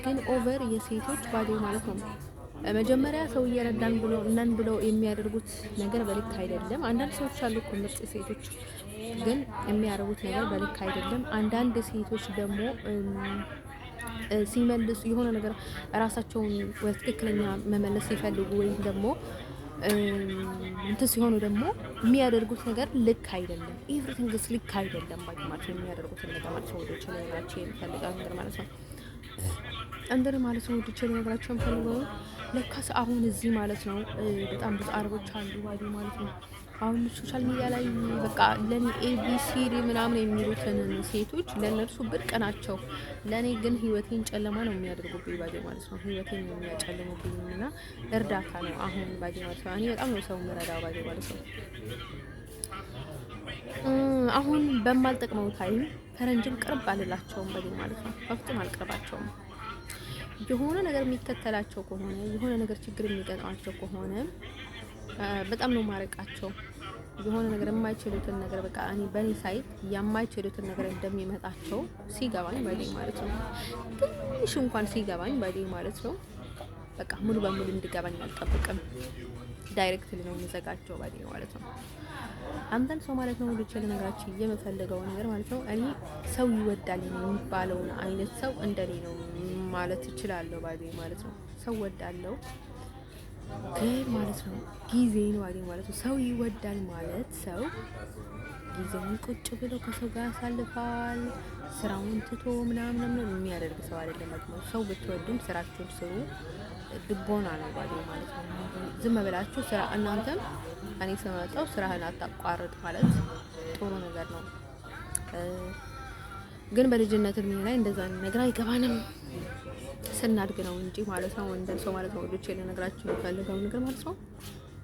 ግን ኦቨር የሴቶች ባዲ ማለት ነው። መጀመሪያ ሰው እየረዳን ብለው የሚያደርጉት ነገር በልክ አይደለም። አንዳንድ ሰዎች አሉ እኮ ምርጥ ሴቶች ግን የሚያደርጉት ነገር በልክ አይደለም። አንዳንድ ሴቶች ደግሞ ሲመልሱ የሆነ ነገር ራሳቸውን ወደ ትክክለኛ መመለስ ሲፈልጉ ወይም ደግሞ እንትን ሲሆኑ ደግሞ የሚያደርጉት ነገር ልክ አይደለም። ኤቭሪቲንግስ ልክ አይደለም ማለት ነው። የሚያደርጉት ነገር ማለት ነው ወደ ቸለናቸው የሚፈልጋው ነገር ማለት ነው። እንደኔ ማለት ነው ወድቼ ነገራቸው ፈልገው ለካስ አሁን እዚህ ማለት ነው በጣም ብዙ አረቦች አሉ ባዲ ማለት ነው። አሁን ሶሻል ሚዲያ ላይ በቃ ለኔ ኤቢሲዲ ምናምን የሚሉትን ሴቶች ለነርሱ ብርቅ ናቸው። ለኔ ግን ህይወቴን ጨለማ ነው የሚያደርጉብኝ ባዲ ማለት ነው። ህይወቴን ነው የሚያጨልሙብኝ እና እርዳታ ነው አሁን ባዲ ማለት ነው። እኔ በጣም ነው ሰው የምረዳው ባዲ ማለት ነው። አሁን በማልጠቅመው ታይም ፈረንጅም ቅርብ አልላቸውም ባዲ ማለት ነው። በፍጹም አልቀርባቸውም። የሆነ ነገር የሚከተላቸው ከሆነ የሆነ ነገር ችግር የሚገጥማቸው ከሆነ በጣም ነው ማረቃቸው። የሆነ ነገር የማይችሉትን ነገር በቃ እኔ በኔ ሳይት የማይችሉትን ነገር እንደሚመጣቸው ሲገባኝ ባዴ ማለት ነው። ትንሽ እንኳን ሲገባኝ ባዴ ማለት ነው። በቃ ሙሉ በሙሉ እንዲገባኝ አልጠብቅም። ዳይሬክትሊ ነው የሚዘጋጀው ባዴ ማለት ነው። አንተን ሰው ማለት ነው ልጅ ለነገራችን የምፈልገው ነገር ማለት ነው እኔ ሰው ይወዳል የሚባለውን አይነት ሰው እንደኔ ነው ማለት እችላለሁ ባዴ ማለት ነው። ሰው ወዳለው ግን ማለት ነው ጊዜ ነው ባዴ ማለት ነው። ሰው ይወዳል ማለት ሰው ጊዜውን ቁጭ ብሎ ከሰው ጋር ያሳልፋል። ስራውን ትቶ ምናምን የሚያደርግ ሰው አይደለም ማለት ነው። ሰው ብትወዱም ስራችሁን ስሩ። ድቦና ነው ባዴ ማለት ነው። ዝም ብላችሁ ስራ እናንተም እኔ ስመጣው ስራህን አታቋርጥ ማለት ጥሩ ነገር ነው። ግን በልጅነት እድሜ ላይ እንደዛ ነገር አይገባንም። ስናድግ ነው እንጂ ማለት ነው። እንደ ሰው ማለት ነው ወዶቼ ለነገራችሁ የምፈልገው ነገር ማለት ነው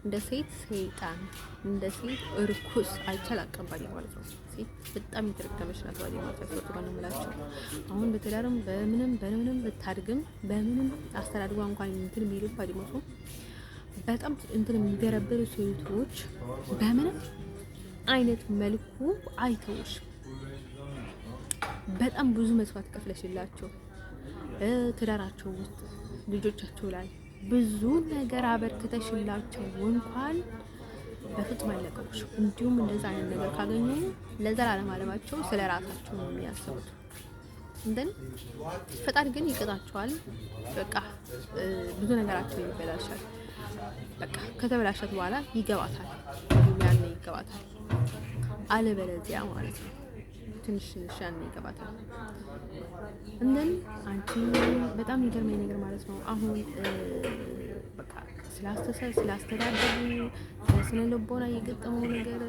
እንደ ሴት ሰይጣን እንደ ሴት እርኩስ አይቻላቀም ባዴ ማለት ነው። ሴት በጣም የተረገመች ናት ባዴ ማለት ነው። ተወጥቷል ነው። አሁን በትዳርም በምንም ብታድግም በምንም አስተዳድጓ እንኳን እንትን ቢሉ ባዴ ማለት ነው በጣም እንትን የሚገረብሩ ሴቶች በምንም አይነት መልኩ አይተውሽ በጣም ብዙ መስዋዕት ከፍለሽላቸው ትዳራቸው ውስጥ ልጆቻቸው ላይ ብዙ ነገር አበርክተሽላቸው እንኳን በፍጹም አይለቀቁሽ። እንዲሁም እንደዛ አይነት ነገር ካገኙ ለዘላለም አለማቸው ስለ ራሳቸው ነው የሚያስቡት። እንደን ፈጣሪ ግን ይቀጣቸዋል። በቃ ብዙ ነገራቸው ይበላሻል። በቃ ከተበላሸት በኋላ ይገባታል። ያኔ ይገባታል። አለበለዚያ ማለት ነው ትንሽ ያኔ ይገባታል። እንደን አንቺ በጣም የሚገርመኝ ነገር ማለት ነው አሁን በቃ ስላስተዳደሩ ስለ ልቦና የገጠመው ነገር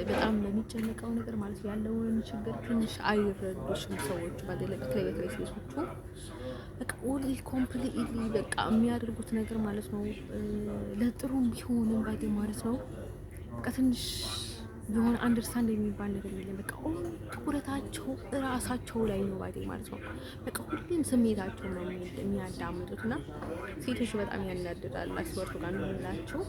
በጣም በሚጨነቀው ነገር ማለት ነው ያለውን ችግር ትንሽ አይረዱሽም ሰዎች በተለይ ሴቶቹ በቃ ኦንሊ ኮምፕሊትሊ በቃ የሚያደርጉት ነገር ማለት ነው ለጥሩም ቢሆንም ባዴ ማለት ነው በቃ ትንሽ የሆነ አንደርስታንድ የሚባል ነገር የለም። በቃ ትኩረታቸው ራሳቸው ላይ ነው ባዴ ማለት ነው። በቃ ሁሌም ስሜታቸው ነው የሚያዳምጡት እና ሴቶች በጣም ያናድዳል። አስወርቱ ጋር ነው የምላቸው።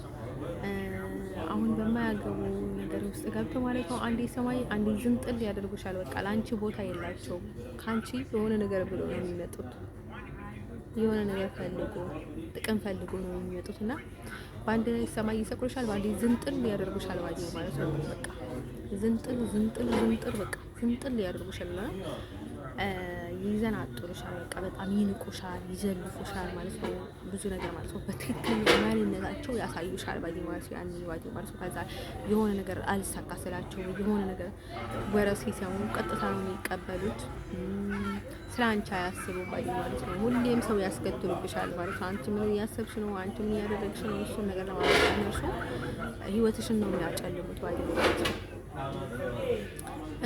አሁን በማያገቡ ነገር ውስጥ ገብቶ ማለት ነው አንዴ ሰማይ አንዴ ዝንጥል ያደርጉሻል። በቃ ለአንቺ ቦታ የላቸውም። ከአንቺ የሆነ ነገር ብሎ ነው የሚመጡት። የሆነ ነገር ፈልጎ ጥቅም ፈልጎ ነው የሚመጡት እና በአንድ ሰማይ ይሰቅሉሻል፣ በአንድ ዝንጥል ያደርጉሻል ማለት ነው። በቃ ዝንጥል በቃ ዝንጥል ያደርጉሻል እና ይዘናጥሩሻል። በቃ በጣም ይንቁሻል፣ ይዘልፉሻል ማለት ነው። ብዙ ነገር ማለት ነው በትክክል ማንነታቸው ያሳዩሻል ባዲ ማለት ያን ባዲ ማለት ነው። ከዛ የሆነ ነገር አልሳካ ስላቸው የሆነ ነገር ወረ ሲሰሙ ቀጥታ ነው የሚቀበሉት። ስለ አንቺ አያስቡ ባዲ ማለት ነው። ሁሌም ሰው ያስከትሉብሻል ማለት ነው። አንቺ ምን እያሰብሽ ነው? አንቺ ምን እያደረግሽ ነው? እሱን ነገር ለማለት እነሱ ህይወትሽን ነው የሚያጨልሙት ባዲ ማለት ነው።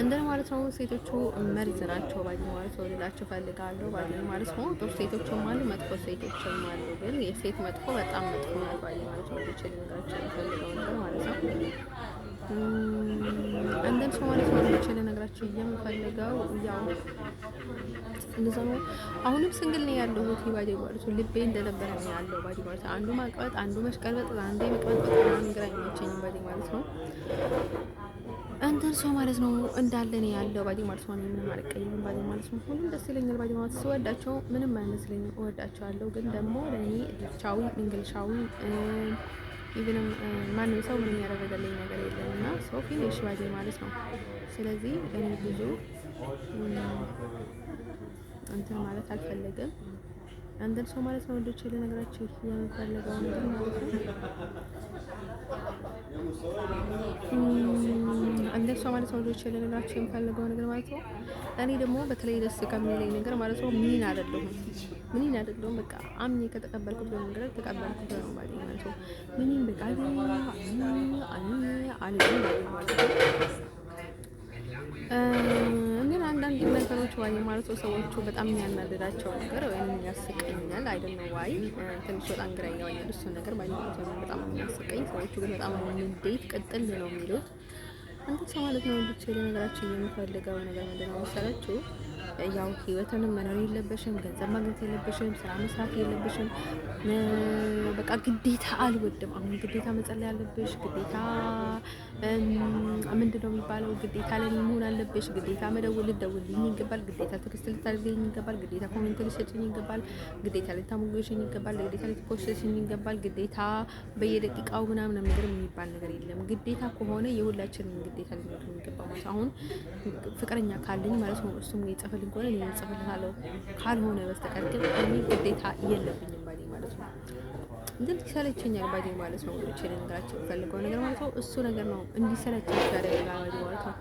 እንደን ማለት ነው ሴቶቹ መርዝ ናቸው ባዲ ማለት ነው። ልላቸው ፈልጋለሁ ባዲ ማለት ነው። ጥሩ ሴቶችም አሉ፣ መጥፎ ሴቶችም አሉ። ግን የሴት መጥፎ በጣም መጥፎ ነው ባዲ ማለት ነው። ልጅ ልነግራቸው ፈልገው ነገር ማለት ነው። እንደን ሰው ማለት ነው ልጅ ልነግራቸው የምፈልገው ያው እንደዛ ነው። አሁንም ስንግል ነው ያለው ባዲ ማለት ነው። ልቤ እንደነበረ ነው ያለው ባዲ ማለት ነው። አንዱ ማቅበጥ፣ አንዱ መሽቀርበጥ፣ አንዴ መቅበጥ በጣም ግራ የሚያቸኝ ባዲ ማለት ነው። አንተን ሰው ማለት ነው እንዳለ ነው ያለው ባዲ ማለት ነው። ምንም አልቀየምም ባዲ ማለት ነው። ሁሉም ደስ ይለኛል ባዲ ማለት ነው። ስወዳቸው ምንም አይመስለኝም፣ እወዳቸዋለሁ። ግን ደግሞ ለእኔ ድርቻዊ እንግልሻዊ ኢቭንም ማንም ሰው ምንም ያደረገልኝ ነገር የለም እና ሰው ፊኒሽ ባዲ ማለት ነው። ስለዚህ እኔ ብዙ እንትን ማለት አልፈለግም። አንድን ሰው ማለት ነው ወንዶች ለነገራችሁ የምፈልገው ነገር ማለት ነው አንድን ሰው ማለት ነው ወንዶች ለነገራችሁ የምፈልገው ነገር ማለት ነው። እኔ ደግሞ በተለይ ደስ ከሚለኝ ነገር ማለት ነው ምን አይደለሁም በቃ አምኜ ከተቀበልኩት ነገር ተቀበልኩት ነው ማለት ነው። ምንም በቃ ማለት ነው። ግን አንዳንድ ነገሮች ዋይ ማለት ነው ሰዎቹ በጣም የሚያናድዳቸው ነገር ወይም ያስቀኛል አይደለም ዋይ ትንሽ በጣም ግራ ይገባኛል እሱ ነገር ማለት ነው። በጣም የሚያስቀኝ ሰዎቹ ግን በጣም እንዴት ቅጥል ነው የሚሉት አንተ ሰው ማለት ነው። እንዴት ለነገራችሁ የምፈልገው ነገር ምንድነው መሰላችሁ? ያው ህይወትንም መኖር የለበሽም፣ ገንዘብ ማግኘት የለበሽም፣ ስራ መስራት የለበሽም። በቃ ግዴታ አልወድም። አሁን ግዴታ መጸለይ አለብሽ፣ ግዴታ ምንድነው የሚባለው? ግዴታ ላይ መሆን አለብሽ፣ ግዴታ ልትደውልልኝ ይገባል፣ ግዴታ ቴክስት ልታደርግልኝ ይገባል፣ ግዴታ ኮሜንት ልትሰጪኝ ይገባል፣ ግዴታ ልታሞግሽኝ ይገባል፣ ግዴታ ልትፖስትሽኝ ይገባል፣ ግዴታ በየደቂቃው ምናምን ነገር የሚባል ነገር የለም። ግዴታ ከሆነ የሁላችንም ግዴታ ሊኖር የሚገባ ማለት አሁን ፍቅረኛ ካለኝ ማለት ነው እሱም ይጽፍልኝ ከሆነ እኔ እጽፍልሃለሁ ካልሆነ በስተቀር ግን እኔ ግዴታ የለብኝም ባይ ማለት ነው። ግን ይሰለቸኛል ባይ ማለት ነው። ወንዶች ልነግራቸው ፈልገው ነገር ማለት ነው እሱ ነገር ነው እንዲሰለቻቸው ያደርጋል ማለት ነው።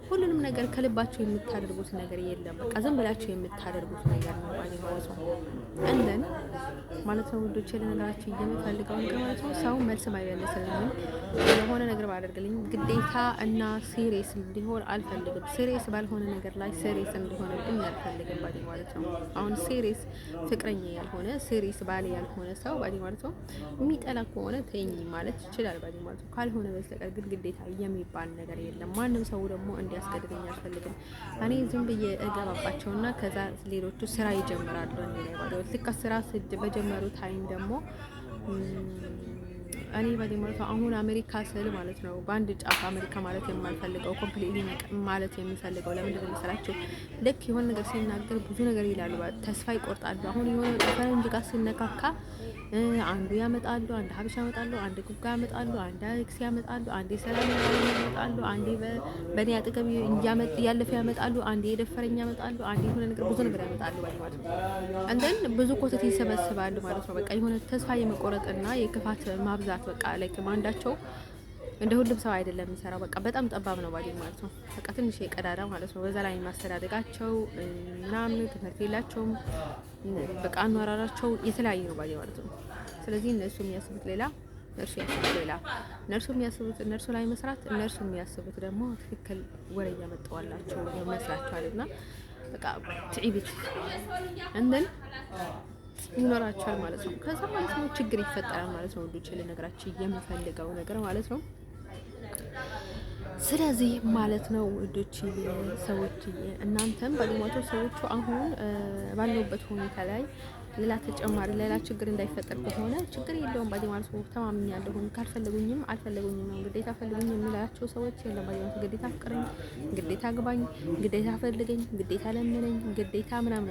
ሁሉንም ነገር ከልባቸው የምታደርጉት ነገር የለም። በቃ ዝም ብላችሁ የምታደርጉት ነገር ነው ማለት ነው። እንደን ማለት ነው ወንዶች ልነግራቸው የምፈልገው ነገር ማለት ነው ሰው መልስ ባይመልስልኝ የሆነ ነገር ባደርግልኝ ግዴታ እና ሲሪየስ እንዲሆን አልፈልግም። ሲሪየስ ባልሆነ ነገር ላይ ሲሪየስ እንዲሆን ግን አልፈልግም ማለት ነው። አሁን ሲሪየስ ፍቅረኛ ያልሆነ ሲሪየስ ባል ያልሆነ ሰው ማለት ነው የሚጠላ ከሆነ ተይኝ ማለት ይችላል ማለት ነው። ካልሆነ በስተቀር ግን ግዴታ የሚባል ነገር የለም። ማንም ሰው ደግሞ እንዲያስገድደኝ አልፈልግም። እኔ ዝም ብዬ እገባባቸውና ከዛ ሌሎቹ ስራ ይጀምራሉ። እኔ ላይ ማለት ልክ ስራ በጀመሩ ታይም ደግሞ እኔ ማለት ነው አሁን አሜሪካ ስል ማለት ነው በአንድ ጫፍ አሜሪካ ማለት የማልፈልገው ኮምፕሊትሊ ማለት የሚፈልገው ለምንድን ነው መሰላችሁ? ልክ የሆነ ነገር ሲናገር ብዙ ነገር ይላሉ፣ ተስፋ ይቆርጣሉ። አሁን የሆነ ፈረንጅ ጋር ሲነካካ አንዱ ያመጣሉ፣ አንድ ሀበሻ ያመጣሉ፣ አንድ ጉጋ ያመጣሉ፣ አንድ ኤክስ ያመጣሉ፣ አንድ ሰላም ያመጣሉ፣ አንድ በእኔ አጠገብ ያለፈ ያመጣሉ፣ አንድ የደፈረኝ ያመጣሉ፣ አንድ የሆነ ነገር ብዙ ነገር ያመጣሉ ማለት ነው። እንደን ብዙ ኮተት ይሰበስባሉ ማለት ነው። በቃ የሆነ ተስፋ የመቆረጥና የክፋት ማብዛት በቃ ላይክ አንዳቸው እንደ ሁሉም ሰው አይደለም የሚሰራው። በቃ በጣም ጠባብ ነው ባዲ ማለት ነው። በቃ ትንሽ የቀዳዳ ማለት ነው። በዛ ላይ ማስተዳደጋቸው ምናምን ትምህርት የላቸውም። በቃ አኗራራቸው የተለያየ ነው ባዲ ማለት ነው። ስለዚህ እነሱ የሚያስቡት ሌላ፣ እነርሱ ያስቡት ሌላ። እነርሱ የሚያስቡት እነርሱ ላይ መስራት፣ እነርሱ የሚያስቡት ደግሞ ትክክል ወሬ እያመጣዋላቸው ይመስላችኋልና በቃ ትዕቢት እንደን ይኖራቸዋል ማለት ነው። ከዛ ማለት ነው ችግር ይፈጠራል ማለት ነው። ወንዶች ልነግራችሁ የምፈልገው ነገር ማለት ነው። ስለዚህ ማለት ነው ወንዶች ሰዎች እናንተም በልማቶ ሰዎቹ አሁን ባለውበት ሁኔታ ላይ ሌላ ተጨማሪ ሌላ ችግር እንዳይፈጠር ከሆነ ችግር የለውም ባዲ ማለት ነው። ተማምኛለሁ። ካልፈለጉኝም አልፈለጉኝም ነው። ግዴታ ፈልጉኝ የሚላቸው ሰዎች የለም ባዲ ማለት ግዴታ ፍቅረኝ፣ ግዴታ ግባኝ፣ ግዴታ ፈልገኝ፣ ግዴታ ለምነኝ፣ ግዴታ ምናምን